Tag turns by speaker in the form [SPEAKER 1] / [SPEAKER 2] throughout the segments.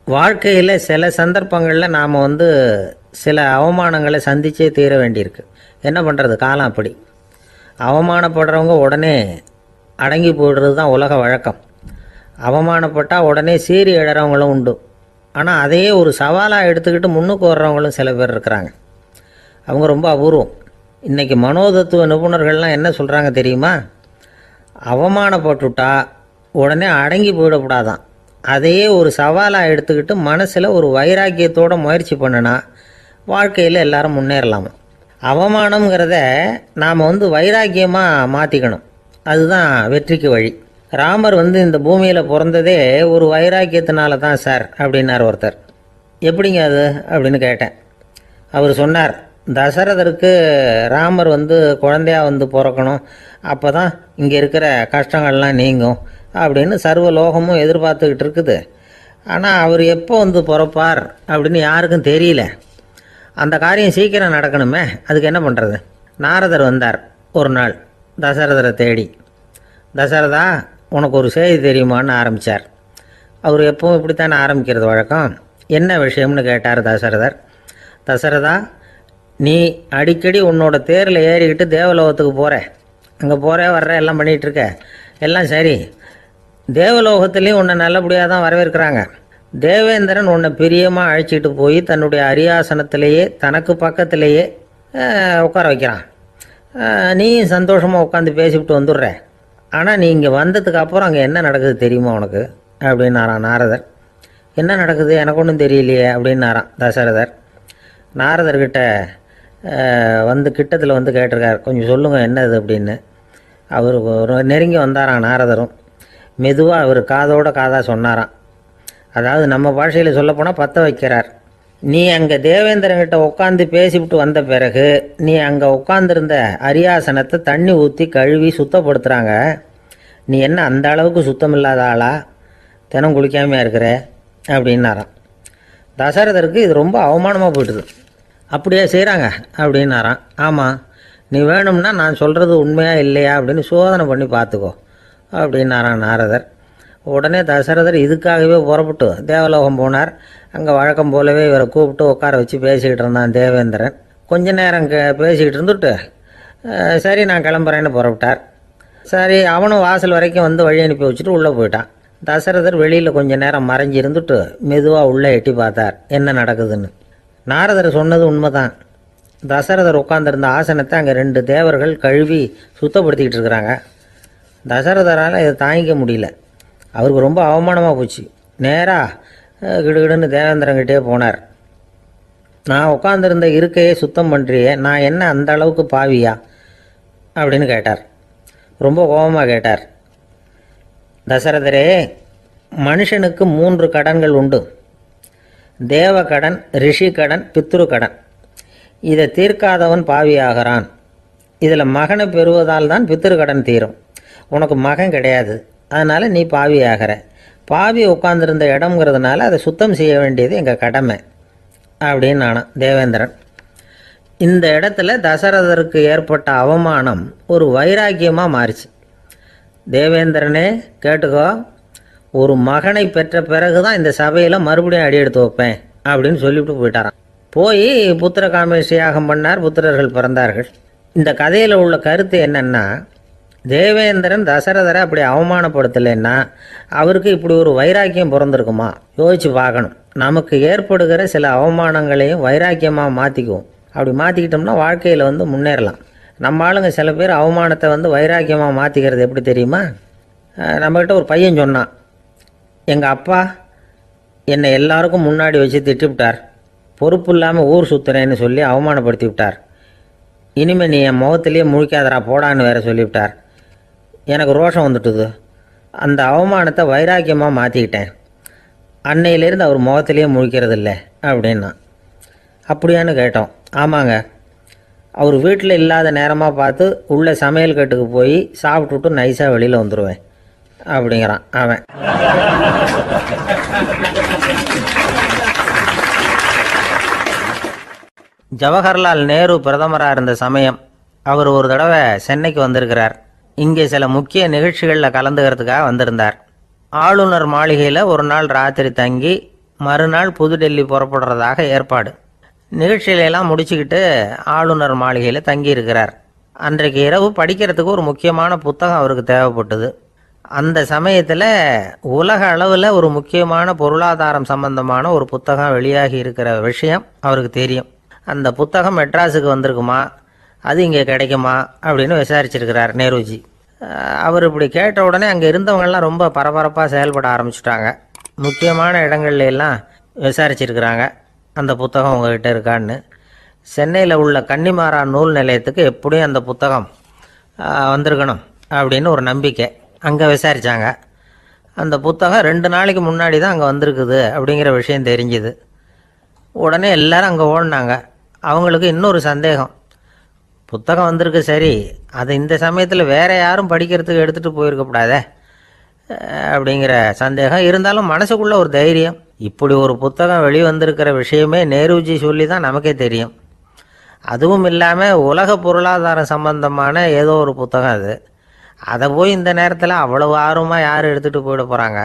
[SPEAKER 1] வாழ்க்கையில் சில சந்தர்ப்பங்களில் நாம் சில அவமானங்களை சந்திச்சே தீர வேண்டியிருக்கு. என்ன பண்ணுறது, காலம் அப்படி. அவமானப்படுறவங்க உடனே அடங்கி போய்டுறது தான் உலக வழக்கம். அவமானப்பட்டால் உடனே சீறி எழறவங்களும் உண்டு. ஆனால் அதையே ஒரு சவாலாக எடுத்துக்கிட்டு முன்னுக்கு வர்றவங்களும் சில பேர் இருக்கிறாங்க. அவங்க ரொம்ப அபூர்வம். இன்றைக்கி மனோதத்துவ நிபுணர்கள்லாம் என்ன சொல்கிறாங்க தெரியுமா? அவமானப்பட்டுட்டா உடனே அடங்கி போயிடக்கூடாதான். அதையே ஒரு சவாலாக எடுத்துக்கிட்டு மனசில் ஒரு வைராக்கியத்தோடு முயற்சி பண்ணினா வாழ்க்கையில் எல்லாரும் முன்னேறலாமா. அவமானங்கிறத நாம் வைராக்கியமாக மாற்றிக்கணும். அதுதான் வெற்றிக்கு வழி. ராமர் இந்த பூமியில் பிறந்ததே ஒரு வைராக்கியத்தினால தான் சார் அப்படின்னார் ஒருத்தர். எப்படிங்க அது அப்படின்னு கேட்டேன். அவர் சொன்னார், தசரதருக்கு ராமர் குழந்தையாக பிறக்கணும், அப்போ தான் இங்கே இருக்கிற கஷ்டங்கள்லாம் நீங்கும் அப்படின்னு சர்வ லோகமும் எதிர்பார்த்துக்கிட்டு இருக்குது. ஆனால் அவர் எப்போ பிறப்பார் அப்படின்னு யாருக்கும் தெரியல. அந்த காரியம் சீக்கிரம் நடக்கணுமே, அதுக்கு என்ன பண்ணுறது? நாரதர் வந்தார் ஒரு நாள் தசரதரை தேடி. தசரதா, உனக்கு ஒரு செய்தி தெரியுமான்னு ஆரம்பித்தார். அவர் எப்பவும் இப்படித்தானே ஆரம்பிக்கிறது வழக்கம். என்ன விஷயம்னு கேட்டார் தசரதர். தசரதா, நீ அடிக்கடி உன்னோட தேரில் ஏறிக்கிட்டு தேவலோகத்துக்கு போகிற, அங்கே போகிற வர்ற எல்லாம் பண்ணிகிட்ருக்க, எல்லாம் சரி. தேவலோகத்துலேயும் உன்னை நல்லபடியாக தான் வரவேற்கிறாங்க. தேவேந்திரன் உன்னை பிரியமாக அழைச்சிட்டு போய் தன்னுடைய அரியாசனத்திலேயே தனக்கு பக்கத்திலேயே உட்கார வைக்கிறான். நீயும் சந்தோஷமாக உட்காந்து பேசிவிட்டு வந்துடுற. ஆனால் நீ இங்கே வந்ததுக்கு அப்புறம் அங்கே என்ன நடக்குது தெரியுமா உனக்கு அப்படின்னாரான் நாரதர். என்ன நடக்குது எனக்கு ஒன்றும் தெரியலையே அப்படின்னாரான் தசரதர். நாரதர்கிட்ட கிட்டத்தில் கேட்டிருக்கார், கொஞ்சம் சொல்லுங்கள் என்னது அப்படின்னு. அவர் நெருங்கி வந்தாரான் நாரதரும். மெதுவாக அவர் காதோட காதாக சொன்னாராம். அதாவது நம்ம பாஷையில் சொல்லப்போனால் பற்ற வைக்கிறார். நீ அங்கே தேவேந்திரங்கிட்ட உட்காந்து பேசிவிட்டு வந்த பிறகு நீ அங்கே உட்காந்துருந்த அரியாசனத்தை தண்ணி ஊற்றி கழுவி சுத்தப்படுத்துகிறாங்க. நீ என்ன அந்த அளவுக்கு சுத்தம் இல்லாத ஆளா, தினம் குளிக்காமையாக இருக்கிற அப்படின்னாராம். தசரதருக்கு இது ரொம்ப அவமானமாக போயிட்டுது. அப்படியே செய்கிறாங்க அப்படின்னாராம். ஆமாம், நீ வேணும்னா நான் சொல்கிறது உண்மையா இல்லையா அப்படின்னு சோதனை பண்ணி பார்த்துக்கோ அப்படின்னாரான் நாரதர். உடனே தசரதர் இதுக்காகவே புறப்பட்டு தேவலோகம் போனார். அங்கே வழக்கம் போலவே இவரை கூப்பிட்டு உட்கார வச்சு பேசிக்கிட்டு இருந்தான் தேவேந்திரன். கொஞ்ச நேரம் பேசிக்கிட்டு இருந்துட்டு சரி நான் கிளம்புறேன்னு புறப்பட்டார். சரி, அவனும் வாசல் வரைக்கும் வழி அனுப்பி வச்சுட்டு உள்ளே போயிட்டான். தசரதர் வெளியில் கொஞ்சம் நேரம் மறைஞ்சி இருந்துட்டு மெதுவாக உள்ளே எட்டி பார்த்தார் என்ன நடக்குதுன்னு. நாரதர் சொன்னது உண்மைதான். தசரதர் உட்காந்துருந்த ஆசனத்தை அங்கே 2 தேவர்கள் கழுவி சுத்தப்படுத்திக்கிட்டு இருக்கிறாங்க. தசரதரால் இதை தாங்கிக்க முடியல. அவருக்கு ரொம்ப அவமானமாக போச்சு. நேராக கிடுகிடுன்னு தேவேந்திரங்கிட்டே போனார். நான் உட்காந்துருந்த இருக்கையே சுத்தம் பண்ணுறியே, நான் என்ன அந்த அளவுக்கு பாவியா அப்படின்னு கேட்டார். ரொம்ப கோபமாக கேட்டார். தசரதரே, மனுஷனுக்கு 3 கடன்கள் உண்டு. தேவ கடன், ரிஷி கடன், பித்ரு கடன். இதை தீர்க்காதவன் பாவியாகிறான். இதில் மகனை பெறுவதால் தான் பித்ரு கடன் தீரும். உனக்கு மகன் கிடையாது, அதனால் நீ பாவி ஆகிற. பாவி உட்காந்துருந்த இடம்ங்கிறதுனால அதை சுத்தம் செய்ய வேண்டியது எங்கள் கடமை அப்படின்னு நானான் தேவேந்திரன். இந்த இடத்துல தசரதருக்கு ஏற்பட்ட அவமானம் ஒரு வைராக்கியமாக மாறிச்சு. தேவேந்திரனே கேட்டுக்கோ, ஒரு மகனை பெற்ற பிறகு தான் இந்த சபையில் மறுபடியும் அடி எடுத்து வைப்பேன் அப்படின்னு சொல்லிவிட்டு போயிட்டாரான். போய் புத்திர காமேஷ் யாகம் பண்ணார். புத்திரர்கள் பிறந்தார்கள். இந்த கதையில் உள்ள கருத்து என்னென்னா, தேவேந்திரன் தசரதரை அப்படி அவமானப்படுத்தலைன்னா அவருக்கு இப்படி ஒரு வைராக்கியம் பிறந்திருக்குமா? யோசித்து பார்க்கணும். நமக்கு ஏற்படுகிற சில அவமானங்களையும் வைராக்கியமாக மாற்றிக்குவோம். அப்படி மாற்றிக்கிட்டோம்னா வாழ்க்கையில் முன்னேறலாம். நம்ம ஆளுங்க சில பேர் அவமானத்தை வைராக்கியமாக மாற்றிக்கிறது எப்படி தெரியுமா? நம்மக்கிட்ட ஒரு பையன் சொன்னான், எங்கள் அப்பா என்னை எல்லாருக்கும் முன்னாடி வச்சு திட்டிவிட்டார், பொறுப்பு இல்லாமல் ஊர் சுற்றுறேன்னு சொல்லி அவமானப்படுத்தி விட்டார். இனிமேல் நீ என் முகத்திலேயே முழிக்காதரா போடான்னு வேற சொல்லிவிட்டார். எனக்கு ரோஷம் வந்துட்டுது. அந்த அவமானத்தை வைராக்கியமாக மாற்றிக்கிட்டேன். அன்னையிலேருந்து அவர் முகத்திலேயே முழிக்கிறது இல்லை அப்படின்னா. அப்படியான்னு கேட்டோம். ஆமாங்க, அவர் வீட்டில் இல்லாத நேரமாக பார்த்து உள்ளே சமையல் கட்டுக்கு போய் சாப்பிட்டுட்டு நைஸாக வெளியில் வந்துடுவேன் அப்படிங்கிறான் அவன். ஜவஹர்லால் நேரு பிரதமராக இருந்த சமயம் அவர் ஒரு தடவை சென்னைக்கு வந்திருக்கிறார். இங்கே சில முக்கிய நிகழ்ச்சிகளில் கலந்துக்கிறதுக்காக வந்திருந்தார். ஆளுநர் மாளிகையில் ஒரு நாள் ராத்திரி தங்கி மறுநாள் புதுடெல்லி புறப்படுறதாக ஏற்பாடு. நிகழ்ச்சியிலெல்லாம் முடிச்சுக்கிட்டு ஆளுநர் மாளிகையில் தங்கியிருக்கிறார். அன்றைக்கு இரவு படிக்கிறதுக்கு ஒரு முக்கியமான புத்தகம் அவருக்கு தேவைப்பட்டது. அந்த சமயத்தில் உலக அளவில் ஒரு முக்கியமான பொருளாதாரம் சம்பந்தமான ஒரு புத்தகம் வெளியாகி இருக்கிற விஷயம் அவருக்கு தெரியும். அந்த புத்தகம் மெட்ராஸுக்கு வந்திருக்குமா, அது இங்கே கிடைக்குமா அப்படின்னு விசாரிச்சிருக்கிறார் நேருஜி. அவர் இப்படி கேட்ட உடனே அங்கே இருந்தவங்கெல்லாம் ரொம்ப பரபரப்பாக செயல்பட ஆரம்பிச்சுட்டாங்க. முக்கியமான இடங்கள்ல எல்லாம் விசாரிச்சிருக்கிறாங்க அந்த புத்தகம் உங்ககிட்ட இருக்கான்னு. சென்னையில் உள்ள கன்னிமாரா நூல் நிலையத்துக்கு எப்படியும் அந்த புத்தகம் வந்திருக்கணும் அப்படின்னு ஒரு நம்பிக்கை. அங்கே விசாரித்தாங்க. அந்த புத்தகம் 2 நாளைக்கு முன்னாடி தான் அங்கே வந்திருக்குது அப்படிங்கிற விஷயம் தெரிஞ்சுது. உடனே எல்லாரும் அங்கே ஓடினாங்க. அவங்களுக்கு இன்னொரு சந்தேகம், புத்தகம் வந்திருக்கு சரி, அது இந்த சமயத்தில் வேறு யாரும் படிக்கிறதுக்கு எடுத்துகிட்டு போயிருக்கக்கூடாதே அப்படிங்கிற சந்தேகம் இருந்தாலும் மனசுக்குள்ளே ஒரு தைரியம். இப்படி ஒரு புத்தகம் வெளிவந்திருக்கிற விஷயமே நேருஜி சொல்லி தான் நமக்கே தெரியும். அதுவும் இல்லாமல் உலக பொருளாதாரம் சம்பந்தமான ஏதோ ஒரு புத்தகம் அது. அதை போய் இந்த நேரத்தில் அவ்வளவு ஆர்வமாக யார் எடுத்துகிட்டு போயிட போகிறாங்க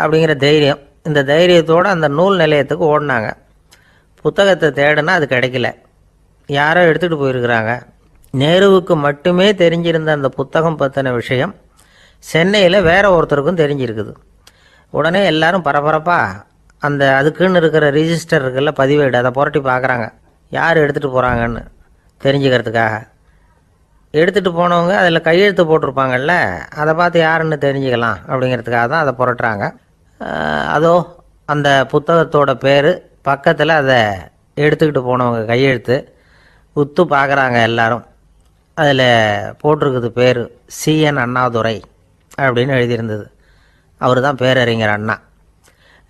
[SPEAKER 1] அப்படிங்கிற தைரியம். இந்த தைரியத்தோடு அந்த நூல் நிலையத்துக்கு ஓடினாங்க. புத்தகத்தை தேடினா அது கிடைக்கல. யாரோ எடுத்துகிட்டு போயிருக்கிறாங்க. நேருவுக்கு மட்டுமே தெரிஞ்சிருந்த அந்த புத்தகம் பற்றின விஷயம் சென்னையில் வேற ஒருத்தருக்கும் தெரிஞ்சிருக்குது. உடனே எல்லாரும் பரபரப்பாக அந்த அதுக்குன்னு இருக்கிற ரிஜிஸ்டர் இருக்குல்ல, பதிவேடு, அதை புரட்டி பார்க்குறாங்க யார் எடுத்துகிட்டு போகிறாங்கன்னு தெரிஞ்சுக்கிறதுக்காக. எடுத்துகிட்டு போனவங்க அதில் கையெழுத்து போட்டிருப்பாங்கல்ல, அதை பார்த்து யாருன்னு தெரிஞ்சுக்கலாம் அப்படிங்கிறதுக்காக தான் அதை புரட்டுறாங்க. அதோ அந்த புத்தகத்தோட பேர் பக்கத்தில் அதை எடுத்துக்கிட்டு போனவங்க கையெழுத்து உத்து பார்க்குறாங்க எல்லாரும். அதில் போட்டிருக்குது பேர் CN அண்ணாதுரை அப்படின்னு எழுதியிருந்தது. அவர் தான் பேரறிஞர் அண்ணா.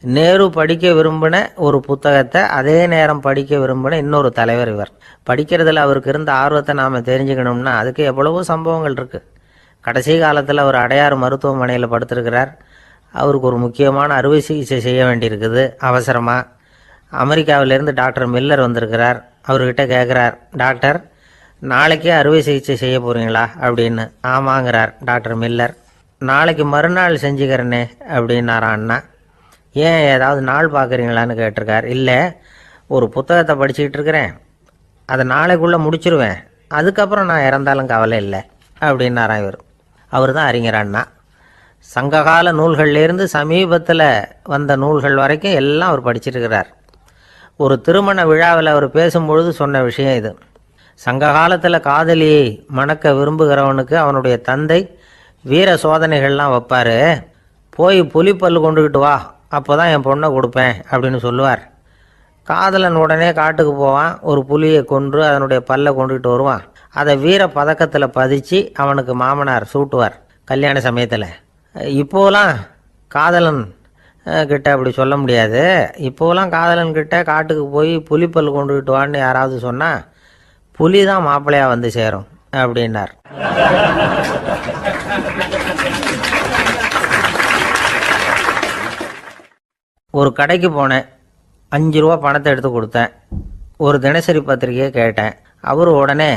[SPEAKER 1] நேரு படிக்க விரும்பின ஒரு புத்தகத்தை அதே நேரம் படிக்க விரும்பின இன்னொரு தலைவர் இவர். படிக்கிறதுல அவருக்கு இருந்த ஆர்வத்தை நாம் தெரிஞ்சுக்கணும்னா அதுக்கு எவ்வளவோ சம்பவங்கள் இருக்குது. கடைசி காலத்தில் அவர் அடையாறு மருத்துவமனையில் படுத்திருக்கிறார். அவருக்கு ஒரு முக்கியமான அறுவை சிகிச்சை செய்ய வேண்டியிருக்குது அவசரமாக. அமெரிக்காவிலேருந்து டாக்டர் மில்லர் வந்திருக்கிறார். அவர்கிட்ட கேட்குறார், டாக்டர் நாளைக்கே அறுவை சிகிச்சை செய்ய போகிறீங்களா அப்படின்னு. ஆமாங்கிறார் டாக்டர் மில்லர். நாளைக்கு மறுநாள் செஞ்சுக்கிறேனே அப்படின்னாரான் அண்ணா. ஏன் ஏதாவது நாள் பார்க்குறீங்களான்னு கேட்டிருக்கார். இல்லை, ஒரு புத்தகத்தை படிச்சுக்கிட்டு இருக்கிறேன், அதை நாளைக்குள்ளே முடிச்சிருவேன், அதுக்கப்புறம் நான் இறந்தாலும் கவலை இல்லை அப்படின்னாரான் இவர். அவர் தான் அறிஞர் அண்ணா. சங்ககால நூல்கள்லேருந்து சமீபத்தில் வந்த நூல்கள் வரைக்கும் எல்லாம் அவர் படிச்சிருக்கிறார். ஒரு திருமண விழாவில் அவர் பேசும்பொழுது சொன்ன விஷயம் இது. சங்க காலத்தில் காதலியை மணக்க விரும்புகிறவனுக்கு அவனுடைய தந்தை வீர சோதனைகள்லாம் வைப்பார். போய் புலிப்பல்லு கொண்டுக்கிட்டு வா, அப்போ தான் என் பொண்ணை கொடுப்பேன் அப்படின்னு சொல்லுவார். காதலன் உடனே காட்டுக்கு போவான், ஒரு புலியை கொன்று அதனுடைய பல்லை கொண்டுக்கிட்டு வருவான். அதை வீர பதக்கத்தில் பதிச்சு அவனுக்கு மாமனார் சூட்டுவார் கல்யாண சமயத்தில். இப்போலாம் காதலன் கிட்ட அப்படி சொல்ல முடியாது. இப்போலாம் காதலன் கிட்ட காட்டுக்கு போய் புலிப்பல் கொண்டுக்கிட்டு வான்னு யாராவது சொன்னால் புலி தான் மாப்பிள்ளையாக வந்து சேரும் அப்படின்னார். ஒரு கடைக்கு போனேன், 5 ரூபா பணத்தை எடுத்து கொடுத்தேன். ஒரு தினசரி பத்திரிகையை கேட்டேன். அவர் உடனே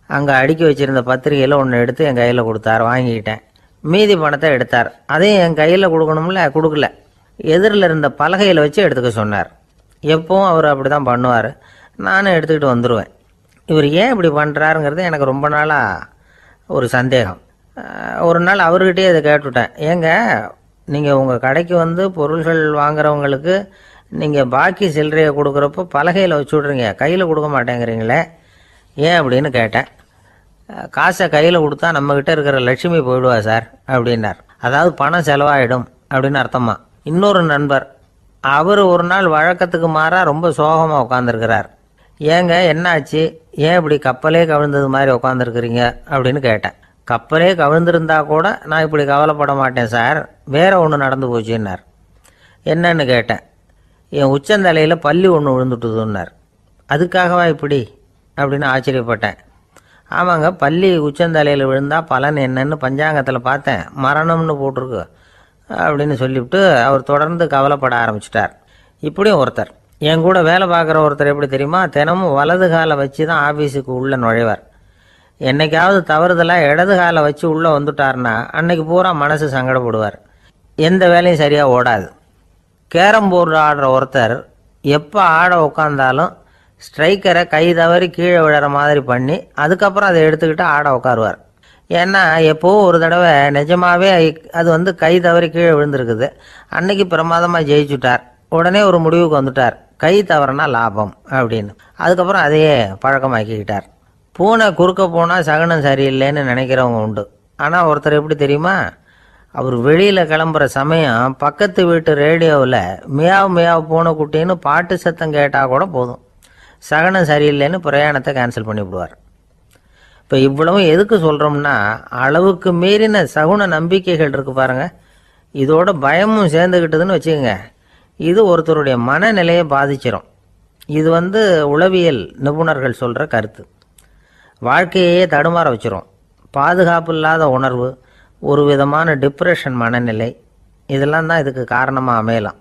[SPEAKER 1] அங்கே அடுக்கி வச்சுருந்த பத்திரிகையில் ஒன்று எடுத்து என் கையில் கொடுத்தார். வாங்கிக்கிட்டேன். மீதி பணத்தை எடுத்தார். அதையும் என் கையில் கொடுக்கணும்ல, கொடுக்கல. எதிரில் இருந்த பலகையில் வச்சு எடுத்துக்க சொன்னார். எப்பவும் அவர் அப்படி தான் பண்ணுவார். நானும் எடுத்துக்கிட்டு வந்துடுவேன். இவர் ஏன் இப்படி பண்ணுறாருங்கிறது எனக்கு ரொம்ப நாளாக ஒரு சந்தேகம். ஒரு நாள் அவர்கிட்டயே இதை கேட்டுவிட்டேன். ஏங்க, நீங்கள் உங்கள் கடைக்கு வந்து பொருள்கள் வாங்குறவங்களுக்கு நீங்கள் பாக்கி சில்லறையை கொடுக்குறப்போ பலகையில் வச்சு விட்றீங்க, கையில் கொடுக்க மாட்டேங்கிறீங்களே, ஏன் அப்படின்னு கேட்டேன். காசை கையில் கொடுத்தா நம்மக்கிட்ட இருக்கிற லட்சுமி போயிடுவா சார் அப்படின்னார். அதாவது பணம் செலவாயிடும் அப்படின்னு அர்த்தமா. இன்னொரு நண்பர், அவர் ஒரு நாள் வழக்கத்துக்கு மாறாக ரொம்ப சோகமாக உட்காந்துருக்கிறார். ஏங்க என்னாச்சு, ஏன் இப்படி கப்பலே கவிழ்ந்தது மாதிரி உட்காந்துருக்குறீங்க அப்படின்னு கேட்டேன். கப்பலே கவிழ்ந்திருந்தா கூட நான் இப்படி கவலைப்பட மாட்டேன் சார், வேற ஒன்று நடந்து போச்சுன்னார். என்னன்னு கேட்டேன். என் உச்சந்தலையில் பல்லி ஒன்று விழுந்துட்டுதுன்னார். அதுக்காகவா இப்படி அப்படின்னு ஆச்சரியப்பட்டேன். ஆமாங்க, பல்லி உச்சந்தலையில் விழுந்தால் பலன் என்னன்னு பஞ்சாங்கத்தில் பார்த்தேன், மரணம்னு போட்டிருக்கு அப்படின்னு சொல்லிவிட்டு அவர் தொடர்ந்து கவலைப்பட ஆரம்பிச்சிட்டார். இப்படியும் ஒருத்தர், என் கூட வேலை பார்க்குற ஒருத்தர் எப்படி தெரியுமா, தினமும் வலது காலை வச்சு தான் ஆஃபீஸுக்கு உள்ளே நுழைவார். என்னைக்காவது தவறுதலாக இடது காலை வச்சு உள்ளே வந்துட்டார்னா அன்னைக்கு பூரா மனசு சங்கடப்படுவார். எந்த வேலையும் சரியாக ஓடாது. கேரம் போர்டு ஆடுற ஒருத்தர் எப்போ ஆட உட்காந்தாலும் ஸ்ட்ரைக்கரை கை தவறி கீழே விழுற மாதிரி பண்ணி அதுக்கப்புறம் அதை எடுத்துக்கிட்டு ஆட உட்காருவார். ஏன்னா எப்போவும் ஒரு தடவை நிஜமாகவே அது கை தவறி கீழே விழுந்திருக்குது. அன்னைக்கு பிரமாதமாக ஜெயிச்சுட்டார். உடனே ஒரு முடிவுக்கு வந்துட்டார், கை தவறுனா லாபம் அப்படின்னு. அதுக்கப்புறம் அதையே பழக்கமாக்கிக்கிட்டார். பூனை குறுக்க போனால் சகனம் சரியில்லைன்னு நினைக்கிறவங்க உண்டு. ஆனால் ஒருத்தர் எப்படி தெரியுமா, அவர் வெளியில் கிளம்புற சமயம் பக்கத்து வீட்டு ரேடியோவில் மியாவ் மியாவ் பூனை குட்டின்னு பாட்டு சத்தம் கேட்டால் கூட போதும், சகனம் சரியில்லைன்னு பிரயாணத்தை கேன்சல் பண்ணிவிடுவார். இப்போ இவ்வளவும் எதுக்கு சொல்கிறோம்னா, அளவுக்கு மீறின சகுன நம்பிக்கைகள் இருக்குது பாருங்கள், இதோட பயமும் சேர்ந்துக்கிட்டதுன்னு வச்சுக்கோங்க, இது ஒருத்தருடைய மனநிலையை பாதிச்சிடும். இது உளவியல் நிபுணர்கள் சொல்கிற கருத்து. வாழ்க்கையே தடுமாற வச்சிரும். பாதுகாப்பு இல்லாத உணர்வு, ஒரு விதமான டிப்ரெஷன் மனநிலை, இதெல்லாம் தான் இதுக்கு காரணமாக அமையலாம்.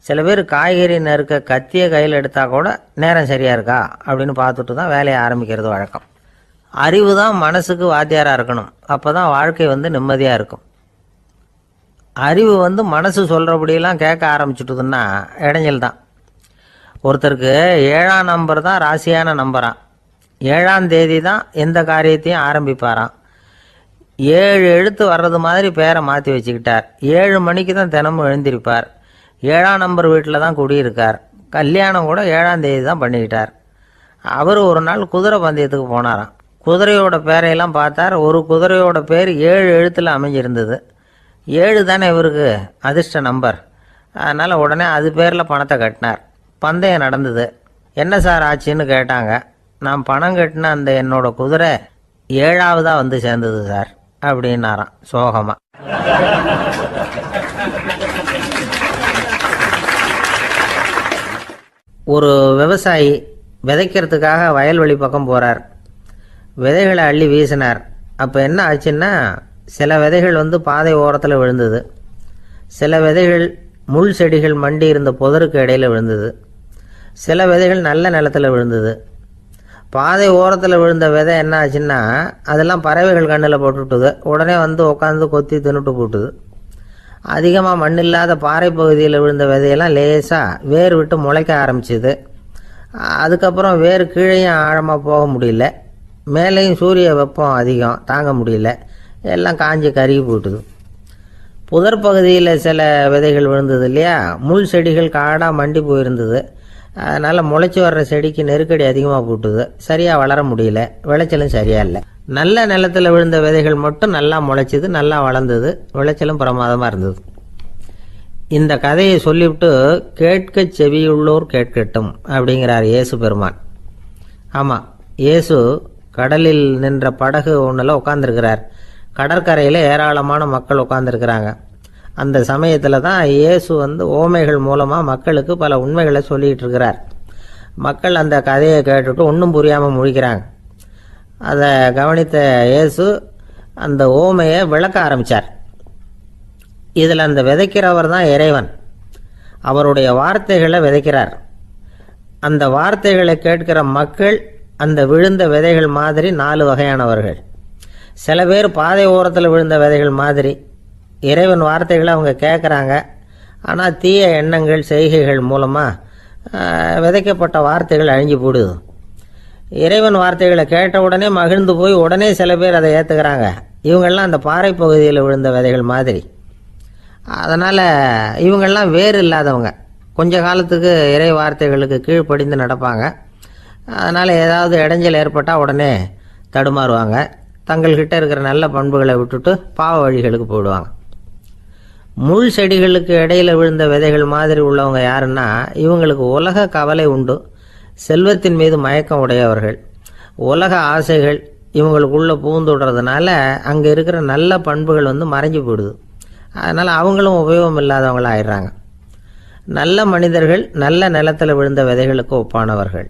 [SPEAKER 1] சில பேர் காய்கறி நறுக்க கத்தியை கையில் எடுத்தால் கூட நேரம் சரியாக இருக்கா அப்படின்னு பார்த்துட்டு தான் வேலையை ஆரம்பிக்கிறது வழக்கம். அறிவு தான் மனசுக்கு வாத்தியாராக இருக்கணும். அப்போ தான் வாழ்க்கை நிம்மதியாக இருக்கும். அறிவு மனசு சொல்கிறபடியெல்லாம் கேட்க ஆரம்பிச்சுட்டுதுன்னா இடைஞ்சல் தான். ஒருத்தருக்கு 7ஆம் நம்பர் தான் ராசியான நம்பரான். 7ஆம் தேதி தான் எந்த காரியத்தையும் ஆரம்பிப்பாராம். 7 எழுத்து வர்றது மாதிரி பேரை மாற்றி வச்சுக்கிட்டார். 7 மணிக்கு தான் தினமும் எழுந்திருப்பார். 7ஆம் நம்பர் வீட்டில் தான் குடியிருக்கார். கல்யாணம் கூட 7ஆம் தேதி தான் பண்ணிக்கிட்டார். அவர் ஒரு நாள் குதிரை பந்தயத்துக்கு போனாராம். குதிரையோட பேரையெல்லாம் பார்த்தார். ஒரு குதிரையோட பேர் 7 எழுத்தில் அமைஞ்சிருந்தது. 7 தானே இவருக்கு அதிர்ஷ்ட நம்பர். அதனால் உடனே அது பேரில் பணத்தை கட்டினார். பந்தயம் நடந்தது. என்ன சார் ஆச்சுன்னு கேட்டாங்க. நான் பணம் கட்டின அந்த என்னோட குதிரை 7ஆவதாக சேர்ந்தது சார் அப்படின்னாராம் சோகமாக. ஒரு விவசாயி விதைக்கிறதுக்காக வயல்வெளி பக்கம் போகிறார். விதைகளை அள்ளி வீசினார். அப்போ என்ன ஆச்சுன்னா, சில விதைகள் பாதை ஓரத்தில் விழுந்தது. சில விதைகள் முள் செடிகள் மண்டி இருந்த புதருக்கு இடையில் விழுந்தது. சில விதைகள் நல்ல நிலத்தில் விழுந்தது. பாதை ஓரத்தில் விழுந்த விதை என்ன ஆச்சுன்னா, அதெல்லாம் பறவைகள் கண்ணில் போட்டுவிட்டுது. உடனே உட்காந்து கொத்தி தின்னுட்டு போட்டுது. அதிகமாக மண் இல்லாத பாறை பகுதியில் விழுந்த விதையெல்லாம் லேசாக வேர் விட்டு முளைக்க ஆரம்பிச்சிது. அதுக்கப்புறம் வேர் கீழேயும் ஆழமாக போக முடியல, மேலேயும் சூரிய வெப்பம் அதிகம் தாங்க முடியல, எல்லாம் காஞ்சி கருகி போட்டுது. புதர் பகுதியில் சில விதைகள் விழுந்தது இல்லையா, முள் செடிகள் காடாக மண்டி போயிருந்தது. அதனால் முளைச்சி வர்ற செடிக்கு நெருக்கடி அதிகமாக போட்டுது. சரியாக வளர முடியல, விளைச்சலும் சரியாக இல்லை. நல்ல நிலத்தில் விழுந்த விதைகள் மட்டும் நல்லா முளைச்சிது, நல்லா வளர்ந்தது, விளைச்சலும் பிரமாதமாக இருந்தது. இந்த கதையை சொல்லிவிட்டு கேட்க செவியுள்ளோர் கேட்கட்டும் அப்படிங்கிறார் இயேசு பெருமான். ஆமாம், இயேசு கடலில் நின்ற படகு ஒன்றில் உட்காந்துருக்கிறார். கடற்கரையில் ஏராளமான மக்கள் உட்காந்துருக்கிறாங்க. அந்த சமயத்தில் தான் இயேசு ஓமைகள் மூலமாக மக்களுக்கு பல உண்மைகளை சொல்லிகிட்டு இருக்கிறார். மக்கள் அந்த கதையை கேட்டுட்டு ஒன்றும் புரியாமல் முழிக்கிறாங்க. அதை கவனித்த இயேசு அந்த ஓமையை விளக்க ஆரம்பித்தார். இதில் அந்த விதைக்கிறவர் தான் இறைவன். அவருடைய வார்த்தைகளை விதைக்கிறார். அந்த வார்த்தைகளை கேட்கிற மக்கள் அந்த விழுந்த விதைகள் மாதிரி 4 வகையானவர்கள். சில பேர் பாதை ஓரத்தில் விழுந்த விதைகள் மாதிரி. இறைவன் வார்த்தைகளை அவங்க கேட்குறாங்க. ஆனால் தீய எண்ணங்கள் செய்கைகள் மூலமாக விதைக்கப்பட்ட வார்த்தைகள் அழிஞ்சு போடுது. இறைவன் வார்த்தைகளை கேட்ட உடனே மகிழ்ந்து போய் உடனே சில பேர் அதை ஏற்றுக்கிறாங்க. இவங்கெல்லாம் அந்த பாறை பகுதியில் விழுந்த விதைகள் மாதிரி. அதனால் இவங்கெல்லாம் வேறு இல்லாதவங்க. கொஞ்ச காலத்துக்கு இறை வார்த்தைகளுக்கு கீழ்ப்படிந்து நடப்பாங்க. அதனால் ஏதாவது இடைஞ்சல் ஏற்பட்டால் உடனே தடுமாறுவாங்க. தங்கள்கிட்ட இருக்கிற நல்ல பண்புகளை விட்டுட்டு பாவ வழிகளுக்கு போயிடுவாங்க. முள் செடிகளுக்கு இடையில் விழுந்த விதைகள் மாதிரி உள்ளவங்க யாருன்னா, இவங்களுக்கு உலக கவலை உண்டு, செல்வத்தின் மீது மயக்கம் உடையவர்கள். உலக ஆசைகள் இவங்களுக்குள்ளே பூந்துடுறதுனால அங்கே இருக்கிற நல்ல பண்புகள் மறைஞ்சு போயிடுது. அதனால் அவங்களும் உபயோகம் இல்லாதவங்களாக ஆயிடுறாங்க. நல்ல மனிதர்கள் நல்ல நிலத்தில் விழுந்த விதைகளுக்கு ஒப்பானவர்கள்.